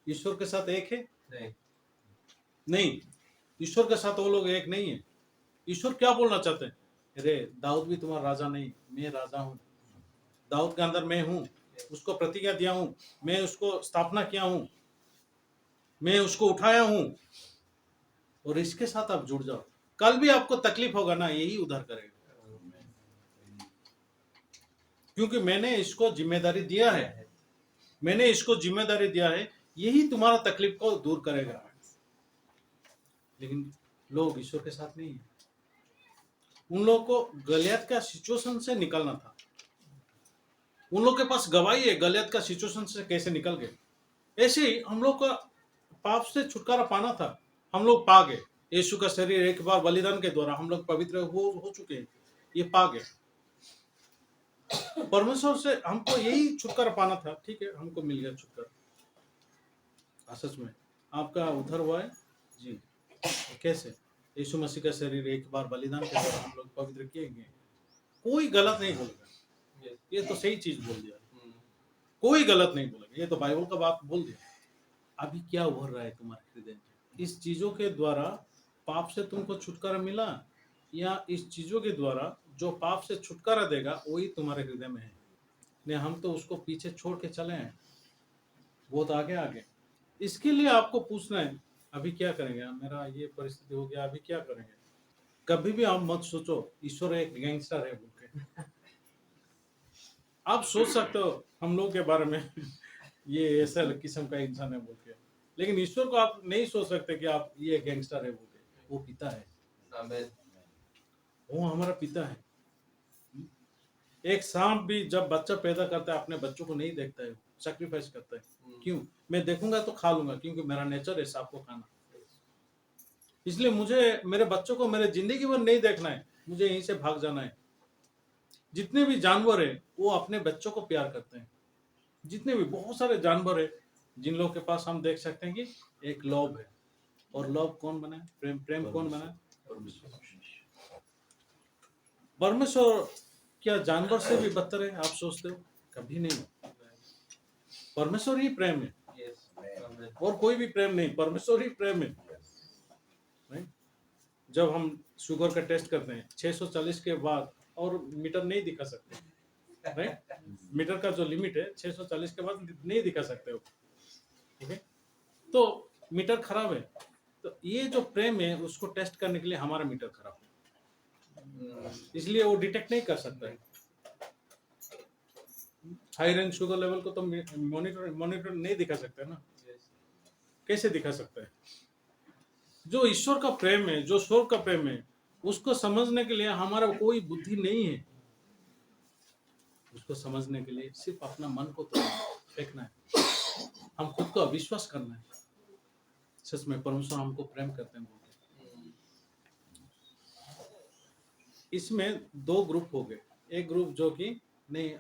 ईश्वर के साथ एक है? नहीं, ईश्वर के साथ वो लोग एक नहीं है। ईश्वर क्या बोलना चाहते हैं? अरे दाऊद भी तुम्हारा राजा नहीं, मैं राजा हूँ, दाऊद के अंदर मैं हूँ, उसको प्रतिज्ञा दिया हूँ, मैं उसको स्थापना किया हूँ, मैं उसको उठाया हूँ, और इसके साथ आप जुड़ जाओ। कल भी आपको तकलीफ होगा ना, यही उद्धार करेगा, क्योंकि मैंने इसको जिम्मेदारी दिया है, मैंने इसको जिम्मेदारी दिया है, यही तुम्हारा तकलीफ को दूर करेगा। लेकिन लोग ईश्वर के साथ नहीं है। उन लोगों को गलियत का सिचुएशन से निकलना था। उन लोग के पास गवाही है गलियत का सिचुएशन से कैसे निकल गए। ऐसे ही हम लोग का पाप से छुटकारा पाना था, हम लोग पा गए। यीशु का शरीर एक बार बलिदान के द्वारा हम लोग पवित्र हो चुके हैं, ये पा गए। परमेश्वर से हमको यही छुटकारा पाना था, ठीक है, हमको मिल गया छुटकारा। सच में आपका उद्धार हुआ है जी। कैसे? यीशु मसीह का शरीर एक बार बलिदान के द्वारा हम लोग पवित्र किए गए। कोई गलत नहीं बोलेगा, ये तो सही चीज बोल दिया, कोई गलत नहीं बोलेगा, ये तो बाइबल का बात बोल दिया। अभी क्या उभर रहा है तुम्हारे हृदय में? इस चीजों के द्वारा पाप से तुमको छुटकारा मिला, या इस चीजों के द्वारा जो पाप से छुटकारा देगा वही तुम्हारे हृदय में है? नहीं, हम तो उसको पीछे छोड़ के चले हैं, बहुत आगे आगे। इसके लिए आपको पूछना है, अभी क्या करेंगे? मेरा ये परिस्थिति हो गया, अभी क्या करेंगे? कभी भी आप मत सोचो ईश्वर एक गैंगस्टर है बोल के। आप सोच सकते हो हम लोग के बारे में ये ऐसा किस्म का इंसान है बोल के, लेकिन ईश्वर को आप नहीं सोच सकते कि आप ये गैंगस्टर है बोल के। वो पिता है, वो हमारा पिता है। एक सांप भी जब बच्चा पैदा करता है अपने बच्चों को नहीं देखता है, सैक्रिफाइस करता है। क्यों? मैं देखूंगा तो खा लूंगा, क्योंकि मेरा नेचर है सांप को खाना। इसलिए मुझे मेरे बच्चों को मेरे जिंदगी भर नहीं देखना है, मुझे यहीं से भाग जाना है। जितने भी जानवर है वो अपने बच्चों को प्यार करते हैं। जितने भी बहुत सारे जानवर है जिन लोगों के पास हम देख सकते हैं कि एक लोभ है, और लोभ कौन बना है? प्रेम। प्रेम कौन बना है? परमेश्वर क्या जानवर से भी बदतर है आप सोचते हो? कभी नहीं। परमेश्वर ही प्रेम है, और कोई भी प्रेम नहीं, परमेश्वर ही प्रेम है। नहीं? जब हम शुगर का टेस्ट करते हैं 640 के बाद और मीटर नहीं दिखा सकते, राइट? मीटर का जो लिमिट है 640 के बाद नहीं दिखा सकते हो, ठीक है? तो मीटर खराब है। तो ये जो प्रेम है उसको टेस्ट करने के लिए हमारा मीटर खराब है, इसलिए वो डिटेक्ट नहीं कर सकता है। हाई रेंज शुगर लेवल को तो मॉनिटर नहीं दिखा सकते ना, कैसे दिखा सकते हैं? जो ईश्वर का प्रेम है, जो स्वर्ग का प्रेम है, उसको समझने के लिए हमारा कोई बुद्धि नहीं है। उसको समझने के लिए सिर्फ अपना मन को तो फेंकना है, हम खुद को अविश्वास करना है। सच में परमेश्वर हमको प्रेम करते हैं बोलते। इसमें दो ग्रुप हो गए। एक ग्रुप जो कि नहीं,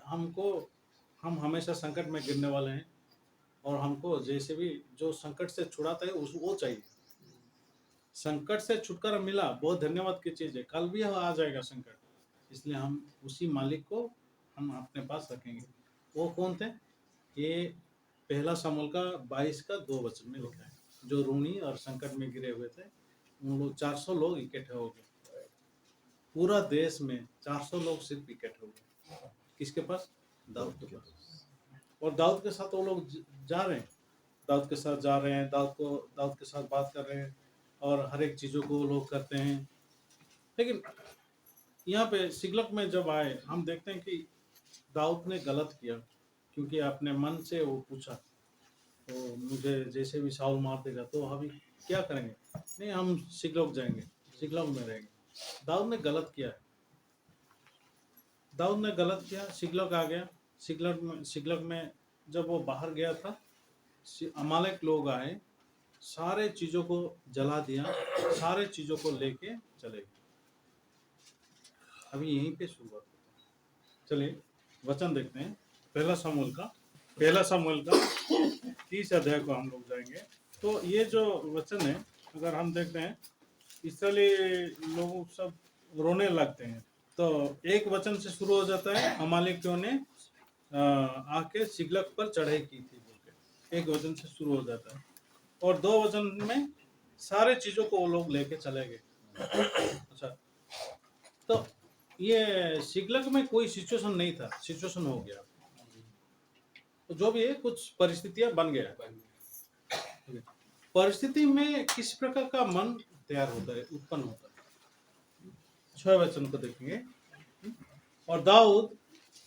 हम हमेशा संकट में गिरने वाले हैं और हमको जैसे भी जो संकट से छुड़ाता है वो चाहिए। संकट से छुटकारा मिला, बहुत धन्यवाद की चीज है, कल भी आ जाएगा संकट, इसलिए हम उसी मालिक को हम अपने पास रखेंगे। वो कौन थे? ये पहला शमूएल का 22 का 2 वचन में लिखा है। जो ऋणी और संकट में गिरे हुए थे, उन लोग 400 लोग इकट्ठे हो गए। पूरा देश में 400 लोग सिर्फ इकट्ठे हो गए। किसके पास? दाऊद के पास। और दाऊद के साथ वो लोग जा रहे हैं, दाऊद के साथ जा रहे हैं, दाऊद के साथ बात कर रहे हैं और हर एक चीज़ों को वो लोग करते हैं। लेकिन यहाँ पे सिकलग में जब आए, हम देखते हैं कि दाऊद ने गलत किया, क्योंकि अपने मन से वो पूछा, तो मुझे जैसे भी शाऊल मार देगा तो अभी क्या करेंगे? नहीं, हम सिकलग जाएंगे, सिकलग में रहेंगे। दाऊद ने गलत किया है, दाऊद ने गलत किया, सिकलग आ गया। सिकलग में जब वो बाहर गया था, अमालेक लोग आए, सारे चीज़ों को जला दिया, सारे चीज़ों को लेके चले गए। अभी यहीं पे शुरुआत होती है। चलिए वचन देखते हैं, पहला शमूएल का 30 अध्याय को हम लोग जाएंगे। तो ये जो वचन है, अगर हम देखते हैं, इस्राएली लोग सब रोने लगते हैं। तो एक वचन से शुरू हो जाता है, अमालेकियों ने आके सिकलग पर चढ़ाई की थी बोल के, एक वचन से शुरू हो जाता है। और 2 वचन में सारे चीजों को वो लोग लेके चले गए। अच्छा, तो ये सिकलग में कोई सिचुएशन नहीं था, सिचुएशन हो गया। तो जो भी है, कुछ परिस्थितियां बन गया। परिस्थिति में किस प्रकार का मन तैयार होता है, उत्पन्न होता है। 6 वचन को देखेंगे। और दाऊद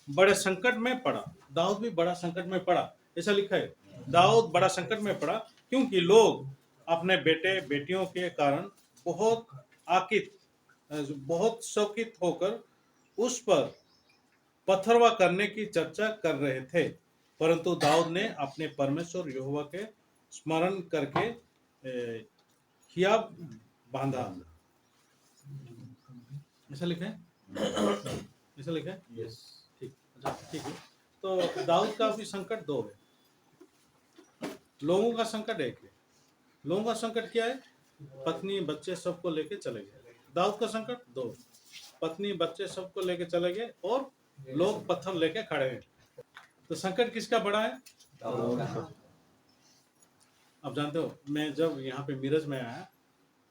बड़े संकट में पड़ा, दाऊद भी बड़ा संकट में पड़ा, ऐसा लिखा है। दाऊद बड़ा संकट में पड़ा क्योंकि लोग अपने बेटे बेटियों के कारण बहुत शौकित होकर उस पर पत्थरवा करने की चर्चा कर रहे थे, परंतु दाऊद ने अपने परमेश्वर यहोवा के स्मरण करके हियाब बांधा। ऐसा लिखा है, ऐसा लिखा है। यस, ठीक, अच्छा ठीक है। तो दाऊद का भी संकट 2 है, लोगों का संकट 1 है। लोगों का संकट क्या है? पत्नी बच्चे सबको लेके चले गए। दाऊद का संकट 2, पत्नी बच्चे सबको लेके चले गए और लोग पत्थर लेके खड़े हैं। तो संकट किसका बड़ा है? अब जानते हो, मैं जब यहाँ पे मिरज में आया,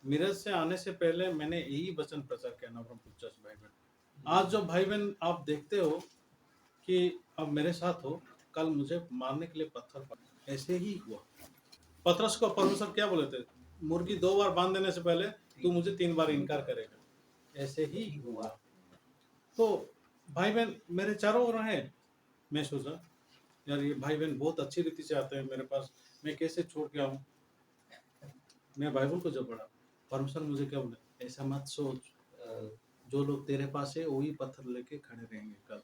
मिरज से आने से पहले मैंने यही वचन प्रचार किया, नवरंगपुर चर्च भाई बहन। आज जो भाई बहन आप देखते हो कि अब मेरे साथ हो, कल मुझे मारने के लिए पत्थर पड़े, ऐसे ही हुआ। पतरस को परमेश्वर क्या बोले थे? मुर्गी 2 बार बांध देने से पहले तू मुझे 3 बार इनकार करेगा, ऐसे ही हुआ। तो भाई बहन मेरे चारों ओर हैं। मैं सोचा यार ये भाई बहन बहुत अच्छी रीति से आते हैं मेरे पास, मैं कैसे छोड़ के आऊँ। मैं बाइबल को जब पढ़ा, परमेश्वर मुझे क्या बोले, ऐसा मत सोच, जो लोग तेरे पास है वही पत्थर लेके खड़े रहेंगे कल।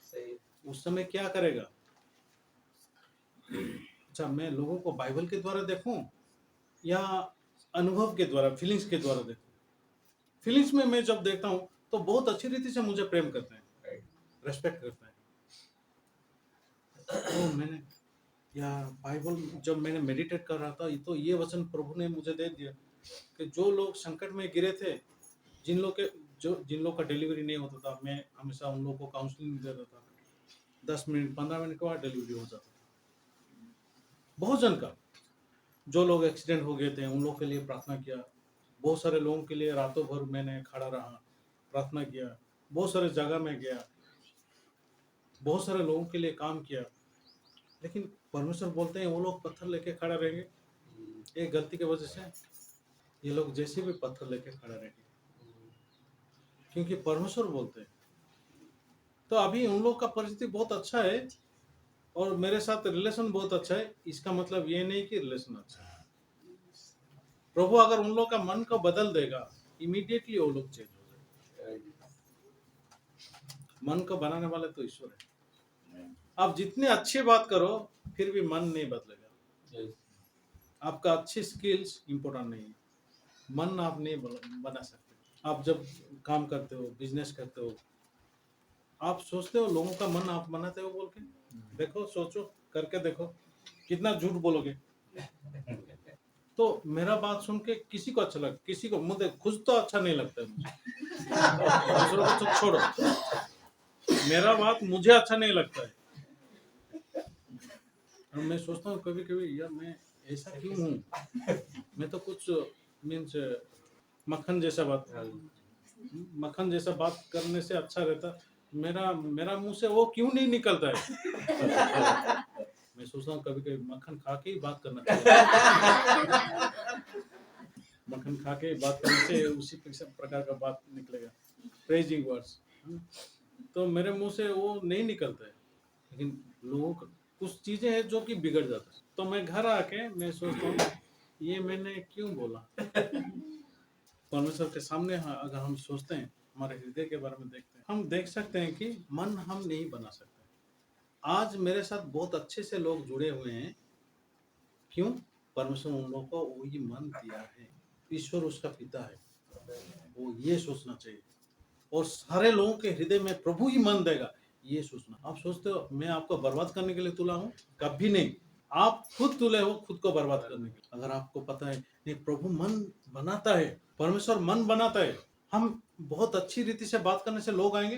सही। उस समय क्या करेगा? अच्छा, मैं लोगों को बाइबल के द्वारा देखूं या अनुभव के द्वारा, फीलिंग्स के द्वारा देखूं? फीलिंग्स में मैं जब देखता हूं तो बहुत अच्छी रीति से मुझे प्रेम करते हैं, रेस्पेक्ट करते हैं। तो मैंने यार बाइबल जब मैंने मेडिटेट कर रहा था, तो ये वचन प्रभु ने मुझे दे दिया कि जो लोग संकट में गिरे थे, जिन लोग का डिलीवरी नहीं होता था, मैं हमेशा उन लोगों को काउंसलिंग देता था। 10 मिनट 15 मिनट के बाद डिलीवरी हो जाता था। बहुत जन का, जो लोग एक्सीडेंट हो गए थे उन लोगों के लिए प्रार्थना किया, बहुत सारे लोगों के लिए रातों भर मैंने खड़ा रहा, प्रार्थना किया, बहुत सारे जगह में गया, बहुत सारे लोगों के लिए काम किया। लेकिन परमेश्वर बोलते हैं वो लोग पत्थर लेके खड़ा रहेंगे, एक गलती की वजह से ये लोग जैसे भी पत्थर लेके खड़ा रहेंगे, क्योंकि परमेश्वर बोलते हैं तो अभी उन लोग का परिस्थिति बहुत अच्छा है और मेरे साथ रिलेशन बहुत अच्छा है, इसका मतलब ये नहीं कि रिलेशन अच्छा है। प्रभु अगर उन लोग का मन को बदल देगा, इमीडिएटली वो लोग चेंज हो जाएंगे। मन को बनाने वाले तो ईश्वर है। आप जितने अच्छी बात करो फिर भी मन नहीं बदलेगा। आपका अच्छी स्किल्स इंपॉर्टेंट नहीं है, मन आप नहीं बना सकते। आप जब काम करते हो, बिजनेस करते हो, आप सोचते हो लोगों का मन आप बनाते हो बोल के, देखो, सोचो, करके देखो, कितना झूठ बोलोगे। तो मेरा बात सुन के किसी को अच्छा लग, किसी को मुझे खुद तो अच्छा नहीं लगता है मुझे। दूसरों को तो छोड़ो, मेरा बात मुझे अच्छा नहीं लगता है। और मैं सोचता हूँ कभी कभी, यार मैं ऐसा क्यों हूँ। मैं तो कुछ मीन्स मक्खन जैसा बात करने से अच्छा रहता। मेरा मुंह से वो क्यों नहीं निकलता है। मैं सोचता हूँ कभी कभी मक्खन खा के ही बात करना चाहिए। मक्खन खा के बात करने से उसी प्रकार का बात निकलेगा, प्रेजिंग वर्ड्स। तो मेरे मुंह से वो नहीं निकलता है, लेकिन लोगों को कुछ चीजें हैं जो कि बिगड़ जाता है। तो मैं घर आके मैं सोचता हूँ ये मैंने क्यों बोला। परमेश्वर के सामने अगर हम सोचते हैं, हमारे हृदय के बारे में देखते हैं, हम देख सकते हैं कि मन हम नहीं बना सकते। आज मेरे साथ बहुत अच्छे से लोग जुड़े हुए हैं, क्यों? परमेश्वर उन लोगों को वही मन दिया है। ईश्वर उसका पिता है, वो ये सोचना चाहिए। और सारे लोगों के हृदय में प्रभु ही मन देगा, ये सोचना। आप सोचते हो मैं आपको बर्बाद करने के लिए तुला हूँ? कभी नहीं। आप खुद तुले हो खुद को बर्बाद करने के लिए। अगर आपको पता है नहीं, प्रभु मन बनाता है, परमेश्वर मन बनाता है। हम बहुत अच्छी रीति से बात करने से लोग आएंगे?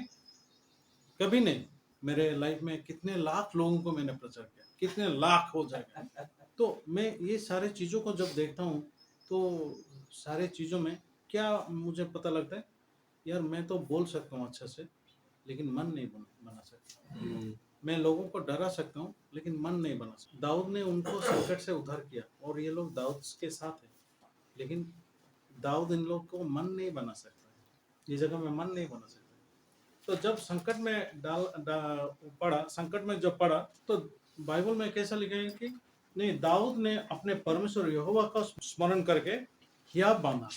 कभी नहीं। मेरे लाइफ में कितने लाख लोगों को मैंने प्रचार किया, कितने लाख हो जाएगा। तो मैं ये सारे चीजों को जब देखता हूँ तो सारे चीजों में क्या मुझे पता लगता है, यार मैं तो बोल सकता हूँ अच्छा से, लेकिन मन नहीं बना सकता। मैं लोगों को डरा सकता हूँ, लेकिन मन नहीं बना सकता। दाऊद ने उनको संकट से उद्धार किया और ये लोग दाऊद के साथ है, लेकिन दाऊद इन लोग को मन नहीं बना सकता। ये जगह में मन नहीं बना सकता। तो जब संकट में संकट में जब पड़ा, तो बाइबल में कैसा लिखा है कि नहीं, दाऊद ने अपने परमेश्वर यहोवा का स्मरण करके हियाव बांधा,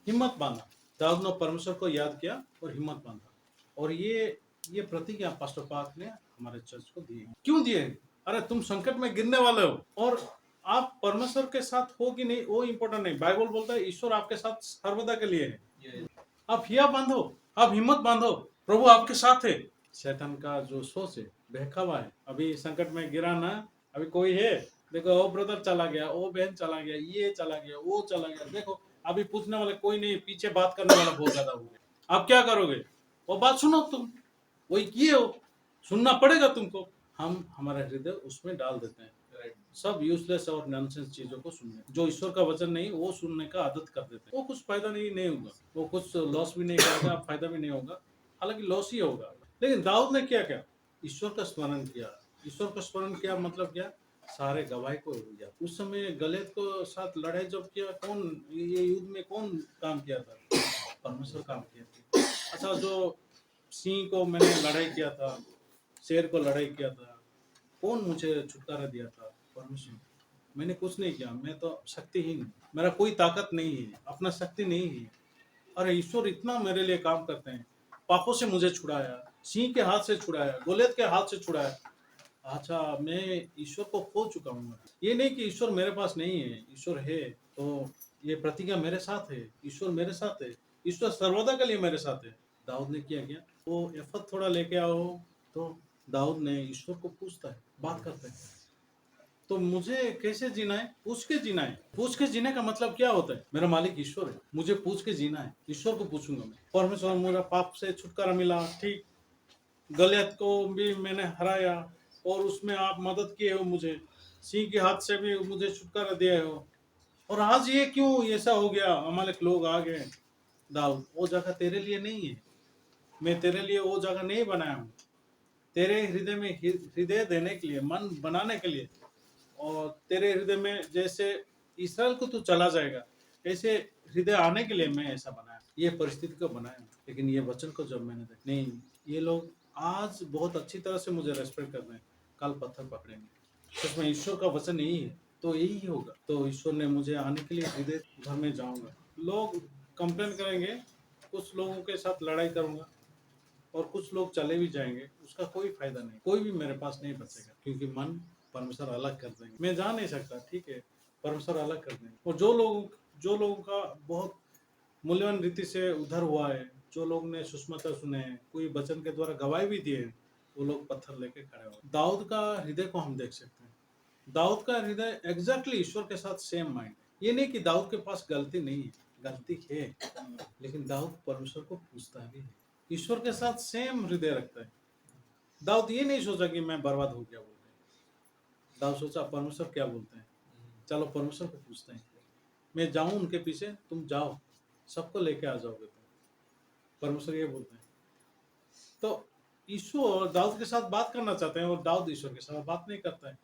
हिम्मत बांधा। दाऊद ने परमेश्वर को याद किया और हिम्मत बांधा। और ये प्रतिज्ञा पास्टर पार्क ने हमारे चर्च को दी। क्यों दिए? अरे तुम संकट में गिरने वाले हो और आप परमेश्वर के साथ हो कि नहीं वो इंपॉर्टेंट नहीं। बाइबल बोलता है ईश्वर आपके साथ सर्वदा के लिए है। आप हियाव बांधो, आप हिम्मत बांधो, प्रभु आपके साथ है। शैतान का जो सोच है बहकावा है। अभी संकट में गिरा ना, अभी कोई है, देखो वो ब्रदर चला गया, वो बहन चला गया, ये चला गया, वो चला गया, देखो अभी पूछने वाला कोई नहीं, पीछे बात करने वाला बहुत ज्यादा हो गया। आप क्या करोगे? वो बात सुनो, तुम वही किए हो, सुनना पड़ेगा तुमको। हम हमारा हृदय उसमें डाल देते हैं सब यूजलेस और नॉनसेंस चीजों को सुनने, जो ईश्वर का वचन नहीं वो सुनने का आदत कर देते हैं। वो कुछ फायदा नहीं होगा, वो कुछ लॉस भी नहीं करेगा, फायदा भी नहीं होगा, हालांकि लॉस ही होगा। लेकिन दाऊद ने क्या किया? ईश्वर का स्मरण किया। ईश्वर का स्मरण किया मतलब क्या? सारे गवाही को दिया। उस समय गलीत को साथ लड़ाई जब किया, कौन ये युद्ध में कौन काम किया था? परमेश्वर काम किया था। अच्छा, जो सिंह को मैंने लड़ाई किया था, शेर को लड़ाई किया था, कौन मुझे छुटकारा दिया था? परमेश्वर। मैंने कुछ नहीं किया, मैं तो शक्तिहीन हूँ, मेरा कोई ताकत नहीं है, अपना शक्ति नहीं है। अरे ईश्वर इतना मेरे लिए काम करते हैं, पापों से मुझे छुड़ाया, सिंह के हाथ से छुड़ाया, गोलियत के हाथ से छुड़ाया। अच्छा, मैं ईश्वर को खो चुका हूँ। ये नहीं कि ईश्वर मेरे पास नहीं है, ईश्वर है। तो ये प्रतिज्ञा मेरे साथ है, ईश्वर मेरे साथ है, ईश्वर सर्वदा के लिए मेरे साथ है। दाऊद ने किया क्या? वो एफत थोड़ा लेके आओ, तो दाऊद ने ईश्वर को पूछता है, बात करता है। तो मुझे कैसे जीना है? पूछ के जीना है। पूछ के जीने का मतलब क्या होता है? मेरा मालिक ईश्वर है, मुझे पूछ के जीना है। ईश्वर को पूछूंगा मैं, परमेश्वर मेरा पाप से छुटकारा मिला, ठीक, गलियत को भी मैंने हराया और उसमें आप मदद किए हो, मुझे सिंह के हाथ से भी मुझे छुटकारा दिए हो, और आज ये क्यों ऐसा हो गया? अमालेक लोग आ गए। दाऊद, वो जगह तेरे लिए नहीं है, मैं तेरे लिए वो जगह नहीं बनाया हूँ। तेरे हृदय में हृदय देने के लिए, मन बनाने के लिए, और तेरे हृदय में जैसे इसराइल को तू चला जाएगा ऐसे हृदय आने के लिए मैं ऐसा बनाया, ये परिस्थिति को बनाया। लेकिन ये वचन को जब मैंने देखा, नहीं, ये लोग आज बहुत अच्छी तरह से मुझे रेस्पेक्ट कर रहे हैं, कल पत्थर पकड़ेंगे। सच में ईश्वर का वचन यही है, तो यही होगा। तो ईश्वर ने मुझे आने के लिए हृदय घर में जाऊंगा। लोग कंप्लेन करेंगे, कुछ लोगों के साथ लड़ाई करूंगा और कुछ लोग चले भी जाएंगे, उसका कोई फायदा नहीं, कोई भी मेरे पास नहीं बचेगा, क्योंकि मन परमेश्वर अलग कर देंगे। मैं जा नहीं सकता, ठीक है, परमेश्वर अलग कर देंगे। और जो लोगों का बहुत मूल्यवान रीति से उद्धार हुआ है, जो लोग ने सुषमाचार सुने हैं, कोई वचन के द्वारा गवाही भी दिए हैं, वो लोग पत्थर लेके खड़े हो। दाऊद का हृदय को हम देख सकते हैं। दाऊद का हृदय एग्जैक्टली ईश्वर के साथ सेम माइंड है। ये नहीं कि दाऊद के पास गलती नहीं है, गलती है, लेकिन दाऊद परमेश्वर को पूछता भी है, ईश्वर के साथ सेम हृदय रखता है। दाऊद ये नहीं सोचा कि मैं बर्बाद हो गया बोल के। दाऊद सोचा परमेश्वर क्या बोलते हैं, चलो परमेश्वर को पूछते हैं। मैं जाऊं उनके पीछे, तुम जाओ, सबको लेके आ जाओगे तुम, परमेश्वर ये बोलते हैं। तो ईश्वर दाऊद के साथ बात करना चाहते हैं और दाऊद ईश्वर के साथ बात नहीं करता है।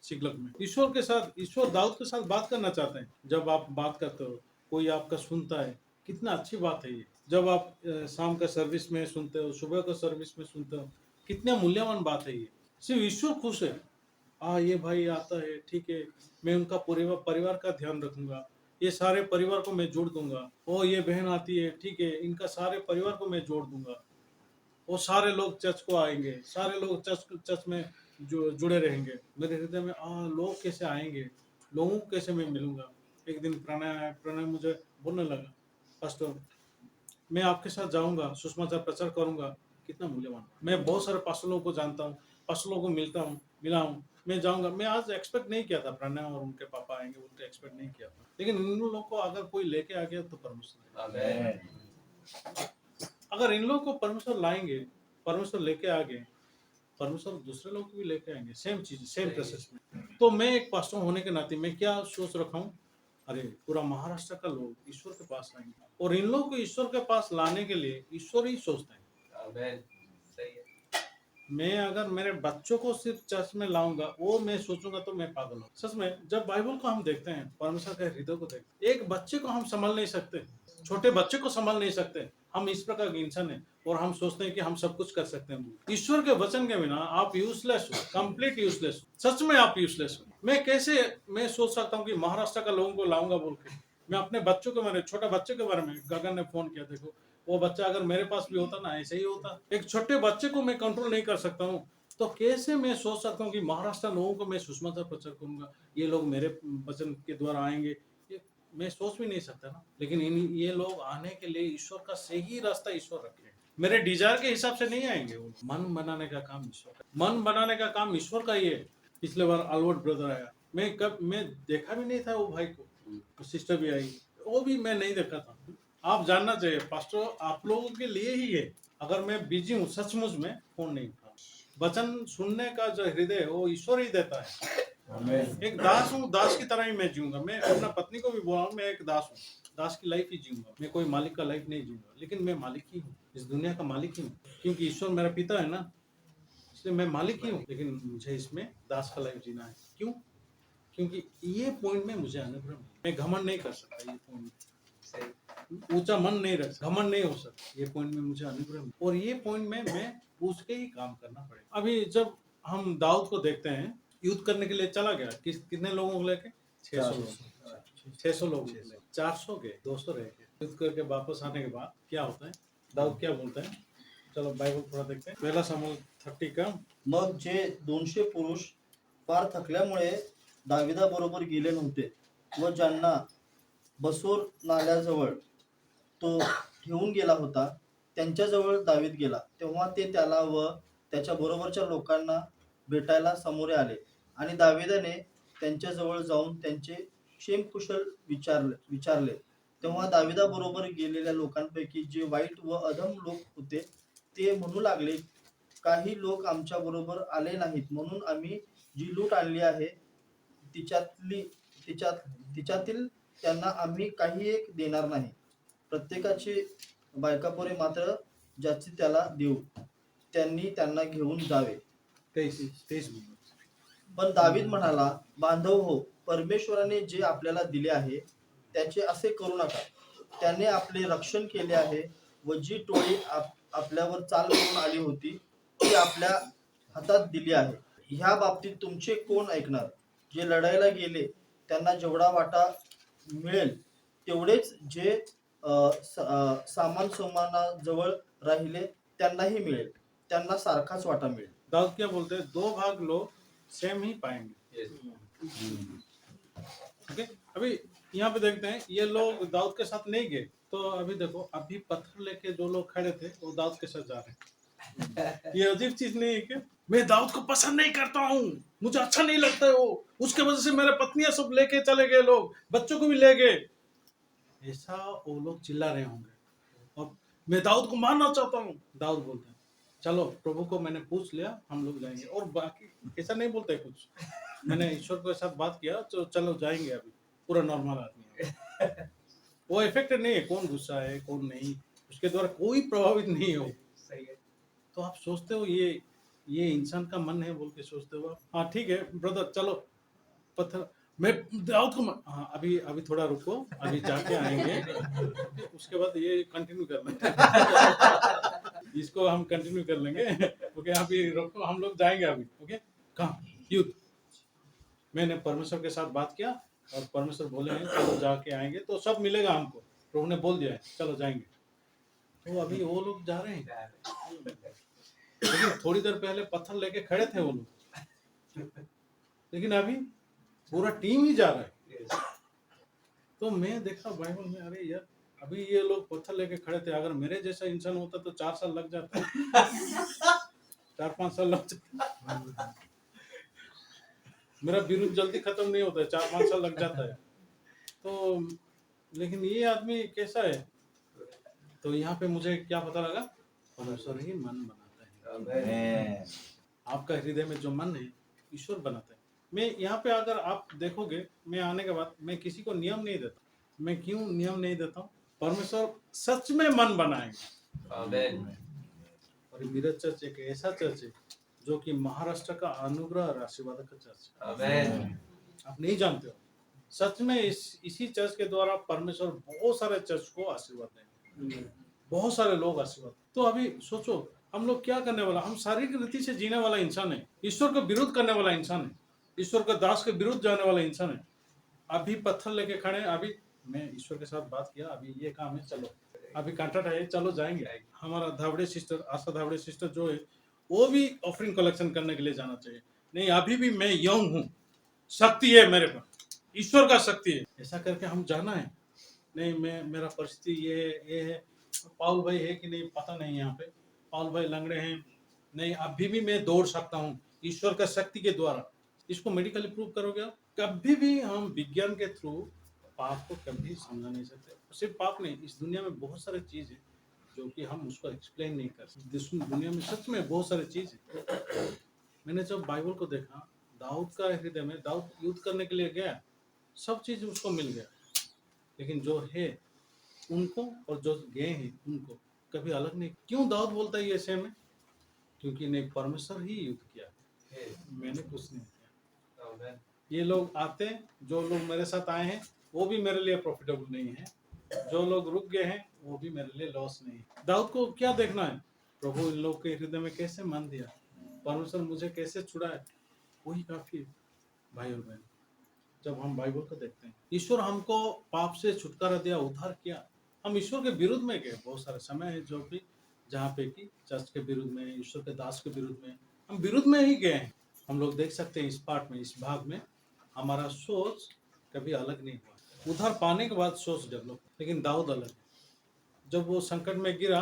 सिगलग में ईश्वर दाऊद के साथ बात करना चाहते हैं। जब आप बात करते हो, कोई आपका सुनता है, कितना अच्छी बात है ये। जब आप शाम का सर्विस में सुनते हो, सुबह का सर्विस में सुनते हो, कितना मूल्यवान बात है ये। सिर्फ ईश्वर खुश है, ये भाई आता है, ठीक है, मैं उनका परिवार का ध्यान रखूंगा, ये सारे परिवार को मैं जोड़ दूंगा। ओ ये बहन आती है, ठीक है, इनका सारे परिवार को मैं जोड़ दूंगा। वो सारे लोग चर्च को आएंगे, सारे लोग चर्च में जुड़े रहेंगे। मेरे हृदय में लोग कैसे आएंगे, लोगों को कैसे मैं मिलूंगा। एक दिन प्रणय मुझे बोलने लगा, पास्टर मैं आपके साथ जाऊंगा, सुषमाचार प्रचार करूंगा। कितना मूल्यवान। मैं बहुत सारे पास्टर लोगों को जानता हूँ, पास्टर लोगों को मिला हूँ, मैं जाऊंगा। मैं आज एक्सपेक्ट नहीं किया था प्रणय और उनके पापा आएंगे, उनके एक्सपेक्ट नहीं किया था, लेकिन इन लोगों को अगर कोई लेके आ गया तो परमेश्वर, अगर इन लोगों को परमेश्वर लाएंगे, परमेश्वर लेके आ गए, परमेश्वर दूसरे लोग भी लेके आएंगे, सेम चीज, सेम प्रोसेस में। तो मैं एक पास्टर होने के नाते मैं क्या सोच रखा हूँ, अरे पूरा महाराष्ट्र का लोग ईश्वर के पास आएंगे, और इन लोगों को ईश्वर के पास लाने के लिए ईश्वर ही सोचते हैं। सही है। मैं अगर मेरे बच्चों को सिर्फ चर्च में लाऊंगा, वो मैं सोचूंगा तो मैं पागल हूँ। सच में जब बाइबल को हम देखते हैं, परमेश्वर के हृदय को देखते हैं, एक बच्चे को हम संभाल नहीं सकते, छोटे बच्चे को संभाल नहीं सकते। हम इस प्रकार के इंसान हैं और हम सोचते हैं कि हम सब कुछ कर सकते हैं। ईश्वर के वचन के बिना आप यूजलेस हो, कंप्लीट यूजलेस हो। सच में आप यूजलेस हो। मैं सोच सकता हूँ कि महाराष्ट्र का लोगों को लाऊंगा बोल के। मैं अपने बच्चों के बारे में, छोटे बच्चे के बारे में, गगन ने फोन किया, देखो वो बच्चा अगर मेरे पास भी होता ना, ऐसे ही होता। एक छोटे बच्चे को मैं कंट्रोल नहीं कर सकता हूँ, तो कैसे मैं सोच सकता हूँ कि महाराष्ट्र लोगों को मैं सुषमाचार प्रचार करूंगा, ये लोग मेरे वचन के द्वारा आएंगे। ये मैं सोच भी नहीं सकता ना। लेकिन ये लोग आने के लिए ईश्वर का सही रास्ता ईश्वर रखे। मेरे डिजायर के हिसाब से नहीं आएंगे। वो मन बनाने का काम ईश्वर का, मन बनाने का काम ईश्वर का ही है। पिछले बार अल्बर्ट ब्रदर आया, मैं देखा भी नहीं था वो भाई को। सिस्टर भी आई, वो भी मैं नहीं देखा था। आप जानना चाहिए पास्टर, आप लोगों के लिए ही है। अगर मैं बिजी हूँ सचमुच में, फोन नहीं उठा। वचन सुनने का जो हृदय है वो ईश्वर ही देता है। एक दास हूँ, दास की तरह ही मैं जीऊंगा। मैं अपना पत्नी को भी बोला हूँ, मैं एक दास हूँ, दास की लाइफ ही जीऊंगा। मैं कोई मालिक का लाइफ नहीं जीऊंगा, लेकिन मैं मालिक ही हूँ, इस दुनिया का मालिक ही हूँ, क्योंकि ईश्वर मेरा पिता है ना, इसलिए मैं मालिक ही हूँ। लेकिन मुझे इसमें दास का लाइफ जीना है। क्यों? क्योंकि ये पॉइंट में मुझे अनुग्रह मिला। मैं घमंड नहीं कर सकता, ये पॉइंट ऊंचा मन नहीं रख सकता, घमंड नहीं हो सकता। ये पॉइंट में मुझे अनुग्रह मिला, और ये पॉइंट में मैं पूछ के ही काम करना पड़ेगा। अभी जब हम दाऊद को देखते हैं, युद्ध करने के लिए चला गया, कितने लोगों को लेके? 600 लोग, 600 लोग, 400 गए, 200 रह गए। युद्ध करके वापस आने के बाद क्या होता है, दाऊद क्या बोलते हैं? चलो बाइबल थोड़ा देखते हैं। पहला शमूएल 30 का। मग जे 200 पुरुष फार थकल्यामुळे दाविदाबरोबर गेले नव्हते व ज्यांना बसोर नाल्याजवळ तो घेऊन गेला होता, त्यांच्याजवळ दावीद गेला। तेव्हा ते त्याला व त्याच्या बरोबरच्या लोकांना भेटायला समोर आले, आणि दाविदाने त्यांच्याजवळ जाऊन त्यांचे क्षेमकुशल विचारले। तेव्हा दाविदाबरोबर गेलेल्या लोकांपैकी जे वाईट व अधम लोक होते ते म्हणू लागले, काही लोक आमच्या बरोबर आले नाहीत, म्हणून आम्ही जी लूट आणली आहे तिच्यातील त्यांना आम्ही काही एक देणार नाही। प्रत्येकाची बायकापोरे मात्र ज्याची त्याला देऊ, त्यांनी त्यांना घेऊन जावे। पण दावीद म्हणाला, बांधव हो, परमेश्वराने जे आपल्याला दिले आहे त्याचे असे करू नका। त्याने आपले रक्षण केले आहे व जी टोळी आपल्यावर चाल करून आली होती ती आपल्या हातात दिली आहे. ह्या बाबतीत तुमचे कोण ऐकणार? जे लढायला गेले त्यांना जेवढा वाटा मिळेल तेवढेच जे सामान सोमानाजवळ राहिले त्यांनाही मिळेल, त्यांना सारखाच वाटा मिळेल. दाऊद क्या बोलते हैं, 2 भाग लोग सेम ही पाएंगे। ओके, अभी यहाँ पे देखते हैं ये लोग दाऊद के साथ नहीं गए, तो अभी देखो अभी पत्थर लेके जो लोग खड़े थे वो दाऊद के साथ जा रहे हैं। ये अजीब चीज नहीं है क्या? मैं दाऊद को पसंद नहीं करता हूँ, मुझे अच्छा नहीं लगता है वो, उसके वजह से मेरे पत्नियां सब लेके चले गए, लोग बच्चों को भी ले गए, ऐसा वो लोग चिल्ला रहे होंगे। और मैं दाऊद को मारना चाहता हूँ, दाऊद बोलते हैं चलो प्रभु को मैंने पूछ लिया, हम लोग जाएंगे। और बाकी ऐसा नहीं बोलते कुछ, मैंने ईश्वर के साथ बात किया तो चलो जाएंगे, अभी पूरा नॉर्मल आदमी है। वो इफेक्टेड नहीं है, कौन गुस्सा है कौन नहीं, उसके द्वारा कोई प्रभावित नहीं हो। सही है। तो आप सोचते हो ये इंसान का मन है बोल के सोचते हो आप? हाँ ठीक है ब्रदर, चलो पत्थर मैं दाऊद को हाँ अभी अभी थोड़ा रुको, अभी जाके आएंगे, उसके बाद ये कंटिन्यू कर लेंगे। इसको हम कंटिन्यू कर लेंगे। ओके अभी रुको, हम लोग जाएंगे अभी। ओके कहाँ? यूथ। मैंने परमेश्वर के साथ बात किया और परमेश्वर बोले हैं चलो जाके आएंगे, तो सब मिलेगा हमको, प्रभु ने बोल दिया है चलो जाएंगे। तो अभी वो लोग जा रहे हैं, लेकिन थोड़ी देर पहले पत्थर लेके खड़े थे वो लोग, लेकिन अभी पूरा टीम ही जा रहा है। तो मैं देखा बाइबल में, अरे यार अभी ये लोग पत्थर लेके खड़े थे, अगर मेरे जैसा इंसान होता तो 4 साल लग जाता, 4-5 साल लग जाता, मेरा विरुद्ध जल्दी खत्म नहीं होता है, 4-5 साल लग जाता है। तो लेकिन ये आदमी कैसा है? तो यहाँ पे मुझे क्या पता लगा, परमेश्वर ही मन बनाता है। आपका हृदय में जो मन है ईश्वर बनाता है। मैं यहाँ पे अगर आप देखोगे, मैं आने के बाद मैं किसी को नियम नहीं देता। मैं क्यों नियम नहीं देता हूँ? परमेश्वर सच में मन बनाएंगे। आमीन। और मेरा चर्च एक ऐसा चर्च है जो कि महाराष्ट्र का अनुग्रह और आशीर्वाद का चर्च है। आमीन। आप नहीं जानते हो, सच में इसी चर्च के द्वारा परमेश्वर बहुत सारे चर्च को आशीर्वाद देंगे, बहुत सारे लोग आशीर्वाद। तो अभी सोचो हम लोग क्या करने वाला, हम शारीरिक रीति से जीने वाला इंसान है, ईश्वर का विरोध करने वाला इंसान है, ईश्वर का दास के विरुद्ध जाने वाला इंसान है। अभी पत्थर लेके खड़े, अभी मैं ईश्वर के साथ बात किया, अभी ये काम है, चलो अभी कांटेक्ट है, चलो जाएंगे। हमारा धावड़े सिस्टर, आशा धावड़े सिस्टर जो है, वो भी ऑफरिंग कलेक्शन करने के लिए जाना चाहिए। नहीं अभी भी मैं यंग हूँ, शक्ति है मेरे पास, ईश्वर का शक्ति है, ऐसा करके हम जाना है। नहीं मैं मेरा परिस्थिति ये है, पाउल भाई है कि नहीं पता नहीं, यहाँ पे पाउल भाई लंगड़े हैं, नहीं अभी भी मैं दौड़ सकता हूँ ईश्वर का शक्ति के द्वारा। इसको मेडिकली प्रूव करोगे आप? कभी भी हम विज्ञान के थ्रू पाप को कभी समझा नहीं सकते। सिर्फ पाप नहीं, इस दुनिया में बहुत सारी चीज है जो कि हम उसको एक्सप्लेन नहीं कर सकते। इस दुनिया में सच में बहुत सारी चीज है। मैंने जब बाइबल को देखा, दाऊद का हृदय में, दाऊद युद्ध करने के लिए गया, सब चीज उसको मिल गया, लेकिन जो है उनको और जो गए हैं उनको कभी अलग नहीं। क्यों दाऊद बोलता है ये सेम है? क्योंकि नहीं परमेश्वर ही युद्ध किया, मैंने कुछ नहीं किया। ये लोग आते, जो लोग मेरे साथ आए हैं वो भी मेरे लिए प्रॉफिटेबल नहीं है, जो लोग रुक गए हैं वो भी मेरे लिए लॉस नहीं है। दाऊद को क्या देखना है? प्रभु इन लोग के हृदय में कैसे मन दिया, परमेश्वर मुझे कैसे छुड़ाए, वही काफी है। भाई और बहन, जब हम बाइबल को देखते हैं, ईश्वर हमको पाप से छुटकारा दिया, उद्धार किया, हम ईश्वर के विरुद्ध में गए। बहुत सारे समय है जो भी जहाँ पे कि चर्च के विरुद्ध में, ईश्वर के दास के विरुद्ध में, हम विरुद्ध में ही गए हैं। हम लोग देख सकते हैं इस पार्ट में, इस भाग में हमारा सोच कभी अलग नहीं हुआ। उद्धार पाने के बाद सोच डेवलप, लेकिन दाऊद अलग है। जब वो संकट में गिरा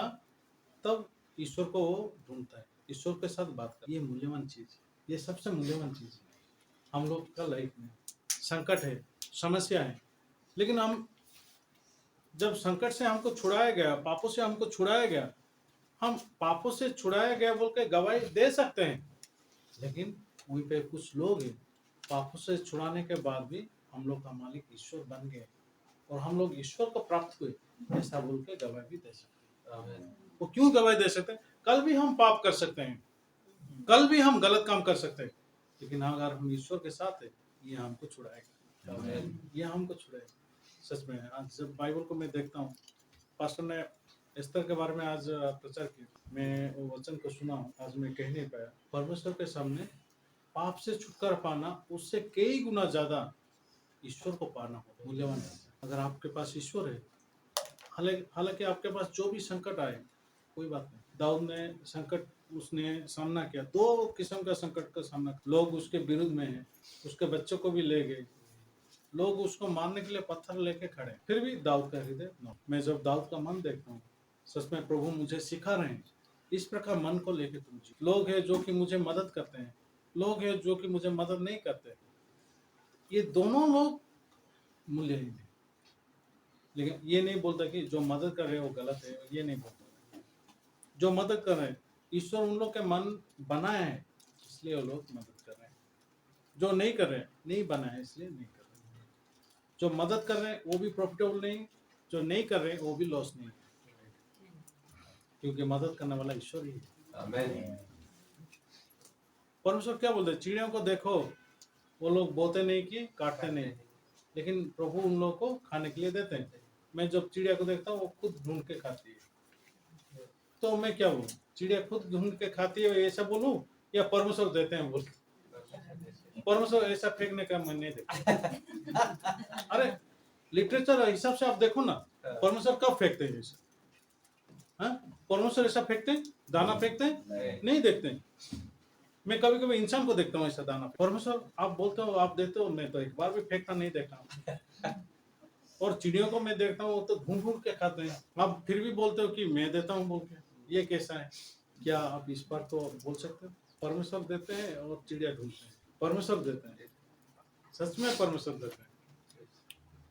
तब ईश्वर को वो ढूंढता है, ईश्वर के साथ बात कर। ये मूल्यवान चीज है, ये सबसे मूल्यवान चीज है हम लोग का लाइफ में। संकट है, समस्या है, लेकिन हम जब संकट से हमको छुड़ाया गया, पापों से हमको छुड़ाया गया, हम पापों से छुड़ाया गया बोल के गवाही दे सकते हैं, लेकिन वहीं पे कुछ लोग हैं पापों से छुड़ाने के बाद भी हम लोग का मालिक ईश्वर बन गए और हम लोग ईश्वर को प्राप्त हुए, ऐसा बोल के गवाही भी दे सकते हैं। वो क्यों गवाही दे सकते हैं? कल भी हम पाप कर सकते हैं, कल भी हम गलत काम कर सकते हैं, लेकिन अगर हम ईश्वर के साथ है, ये हमको छुड़ाएगा, ये हमको छुड़ाएगा। सच में आज जब बाइबल को मैं देखता हूँ, पास्टर ने एस्तर के बारे में आज प्रचार किया। मैं वो वचन को सुना हूँ, आज मैं कह नहीं पाया। परमेश्वर के सामने पाप से छुटकारा पाना उससे कई गुना ज्यादा ईश्वर को पाना हो मूल्यवान है। अगर आपके पास ईश्वर है, हालांकि आपके पास जो भी संकट आए कोई बात नहीं। दाऊद ने संकट उसने सामना किया, दो किस्म का संकट का सामना किया। लोग उसके विरुद्ध में हैं, उसके बच्चों को भी ले गए, लोग उसको मारने के लिए पत्थर लेके खड़े, फिर भी दाऊद का हृदय न। मैं जब दाऊद का मन देखता हूँ, सच में प्रभु मुझे सिखा रहे हैं इस प्रकार मन को लेके तुम जी। लोग हैं जो कि मुझे मदद करते हैं, लोग हैं जो कि मुझे मदद नहीं करते, ये दोनों लोग मूल्यहीन है। लेकिन ये नहीं बोलता कि जो मदद कर रहे हैं वो गलत है, ये नहीं बोलता। जो मदद कर रहे हैं, ईश्वर उन लोग के मन बनाए हैं इसलिए वो लोग मदद कर रहे हैं। जो नहीं कर रहे हैं, नहीं बनाए हैं इसलिए नहीं कर रहे हैं। जो मदद कर रहे हैं वो भी प्रॉफिटेबल नहीं, जो नहीं कर रहे हैं वो भी लॉस नहीं, क्योंकि मदद करने वाला ईश्वर ही है। आमीन। परमेश्वर क्या बोलते हैं, चिड़ियों को देखो, वो लोग बोते नहीं कि काटते नहीं, लेकिन प्रभु उन लोगों को खाने के लिए देते हैं। मैं जब चिड़िया को देखता हूँ वो खुद ढूंढ के खाती है, तो मैं क्या बोलूँ, चिड़िया खुद ढूंढ के खाती है ऐसा बोलूँ या परमेश्वर देते हैं बोल? परमेश्वर ऐसा फेंकने का मैं नहीं देखता। अरे लिटरेचर हिसाब से आप देखो ना, परमेश्वर कब फेंकते हैं ऐसा? हाँ, परमेश्वर ऐसा फेंकते हैं, दाना फेंकते हैं? नहीं देखते हैं। मैं कभी कभी इंसान को देखता हूँ ऐसा दाना। परमेश्वर आप बोलते हो, आप देते हो, मैं तो एक बार भी फेंकता नहीं देखा। और चिड़ियों को मैं देखता हूँ वो तो ढूंढ ढूंढ के खाते हैं, आप फिर भी बोलते हो कि मैं देता हूँ बोल के, ये कैसा है? क्या आप इस बार तो बोल सकते हो? परमेश्वर देते हैं और चिड़िया ढूंढते हैं। परमेश्वर देते हैं, सच में परमेश्वर देते हैं।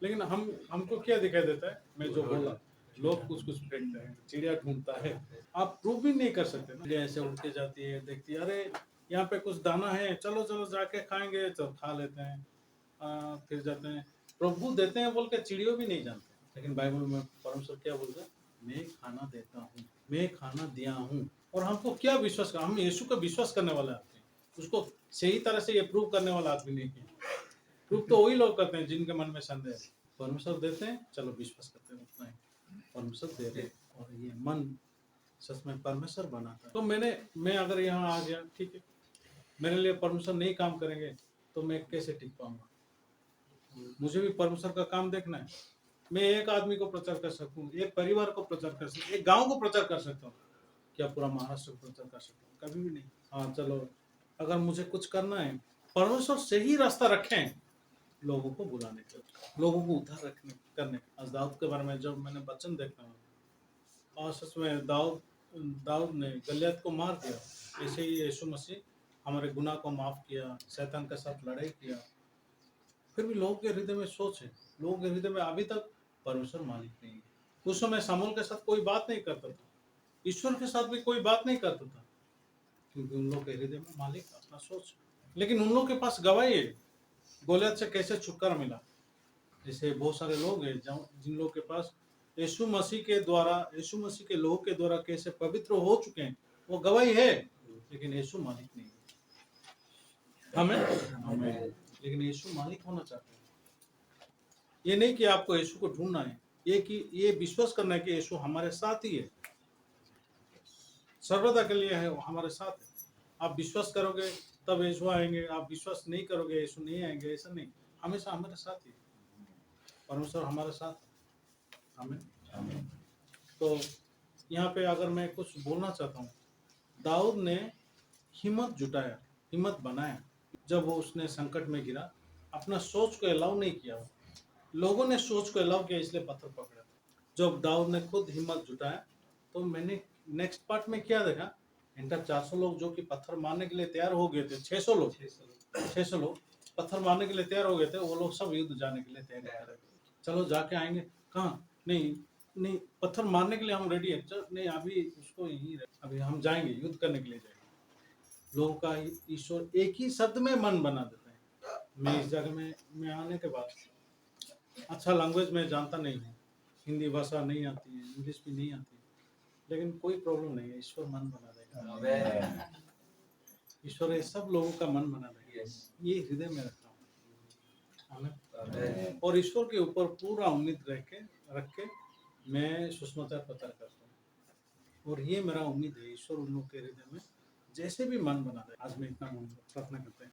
लेकिन हमको क्या दिखाई देता है, मैं जो बोला, लोग कुछ कुछ फेंकते हैं, चिड़िया ढूंढता है। आप प्रूव भी नहीं कर सकते ना। चिड़िया ऐसे उड़ के जाती है, देखती है, अरे यहाँ पे कुछ दाना है, चलो चलो जाके खाएंगे, तो खा लेते हैं, फिर जाते हैं। प्रभु देते हैं बोल के चिड़ियों भी नहीं जानते। लेकिन बाइबल में परमेश्वर क्या बोलता है, मैं खाना देता हूँ, मैं खाना दिया हूँ। और हमको क्या विश्वास कर, हम यीशु का विश्वास करने वाले आदमी, उसको सही तरह से ये प्रूव करने वाला आदमी नहीं है। प्रूव तो वही लोग करते हैं जिनके मन में संदेह है। परमेश्वर देते हैं, चलो विश्वास करते हैं, उतना ही परमेश्वर दे रहे, और ये मन सच में परमेश्वर बनाता है। तो मैं अगर यहाँ आ गया, ठीक है, मेरे लिए परमेश्वर नहीं काम करेंगे तो मैं कैसे टिक पाऊंगा? मुझे भी परमेश्वर का काम देखना है। मैं एक आदमी को प्रचार कर सकूं, एक परिवार को प्रचार कर सकूं, एक गांव को प्रचार कर सकता हूँ, क्या पूरा महाराष्ट्र को प्रचार कर सकता हूँ? कभी भी नहीं। हाँ चलो, अगर मुझे कुछ करना है, परमेश्वर सही रास्ता रखें लोगों को बुलाने का, लोगों को उद्धार रखने करने का। आज दाऊद के बारे में जब मैंने वचन देखा हूँ, और सच में दाऊद ने गलियत को मार दिया, ऐसे ही यीशु मसीह हमारे गुनाह को माफ किया, शैतान के साथ लड़ाई किया। फिर भी लोगों के हृदय में सोच है, लोगों के हृदय में अभी तक परमेश्वर मालिक नहीं है। उस समय सामुएल के साथ कोई बात नहीं करता था, ईश्वर के साथ भी कोई बात नहीं करता था, क्योंकि उन लोगों के हृदय में मालिक अपना सोच। लेकिन उन लोगों के पास गवाही है गोलियत से कैसे छुटकारा मिला। जैसे बहुत सारे लोग हैं जिन लोगों के पास यीशु मसीह के द्वारा, यीशु मसीह के लोगों के द्वारा कैसे पवित्र हो चुके हैं, वो गवाही है, लेकिन यीशु मालिक नहीं है। हमें लेकिन यीशु मालिक होना चाहते हैं। ये नहीं कि आपको यीशु को ढूंढना है, ये कि ये विश्वास करना है कि यीशु हमारे साथ ही है, सर्वदा के लिए है, वो हमारे साथ है। आप विश्वास करोगे तब यीशु आएंगे, आप विश्वास नहीं करोगे यीशु नहीं आएंगे, ऐसा नहीं, हमेशा हमारे साथ ही परमेश्वर हमारे साथ। हमें तो यहाँ पे अगर मैं कुछ बोलना चाहता हूँ, दाऊद ने हिम्मत जुटाया, हिम्मत बनाया। जब वो उसने संकट में गिरा, अपना सोच को अलाउ नहीं किया, लोगों ने सोच को अलाउ किया इसलिए पत्थर पकड़ा। जब दाऊद ने खुद हिम्मत जुटाया, तो मैंने नेक्स्ट पार्ट में क्या देखा, इनका 400 लोग जो कि पत्थर मारने के लिए तैयार हो गए थे, 600 लोग पत्थर मारने के लिए तैयार हो गए थे, वो लोग सब युद्ध जाने के लिए तैयार कर रहे थे। चलो जाके आएंगे, कहाँ? नहीं, पत्थर मारने के लिए हम रेडी है, नहीं अभी उसको यहीं, अभी हम जाएंगे, युद्ध करने के लिए जाएंगे। लोगों का ईश्वर एक ही शब्द में मन बना देता है। मैं इस जगह में आने के बाद अच्छा लैंग्वेज में जानता नहीं हूँ, हिंदी भाषा नहीं आती है, इंग्लिश भी नहीं आती है, लेकिन कोई प्रॉब्लम नहीं है, ईश्वर मन बना देगा। ईश्वर ये सब लोगों का मन बना देगा, ये हृदय में रखा हूँ। और ईश्वर के ऊपर पूरा उम्मीद रख के मैं सुसमाचार प्रचार करता हूँ। और ये मेरा उम्मीद है ईश्वर उन लोग के हृदय में जैसे भी मन बना दे। आज मैं इतना प्रार्थना करते हैं।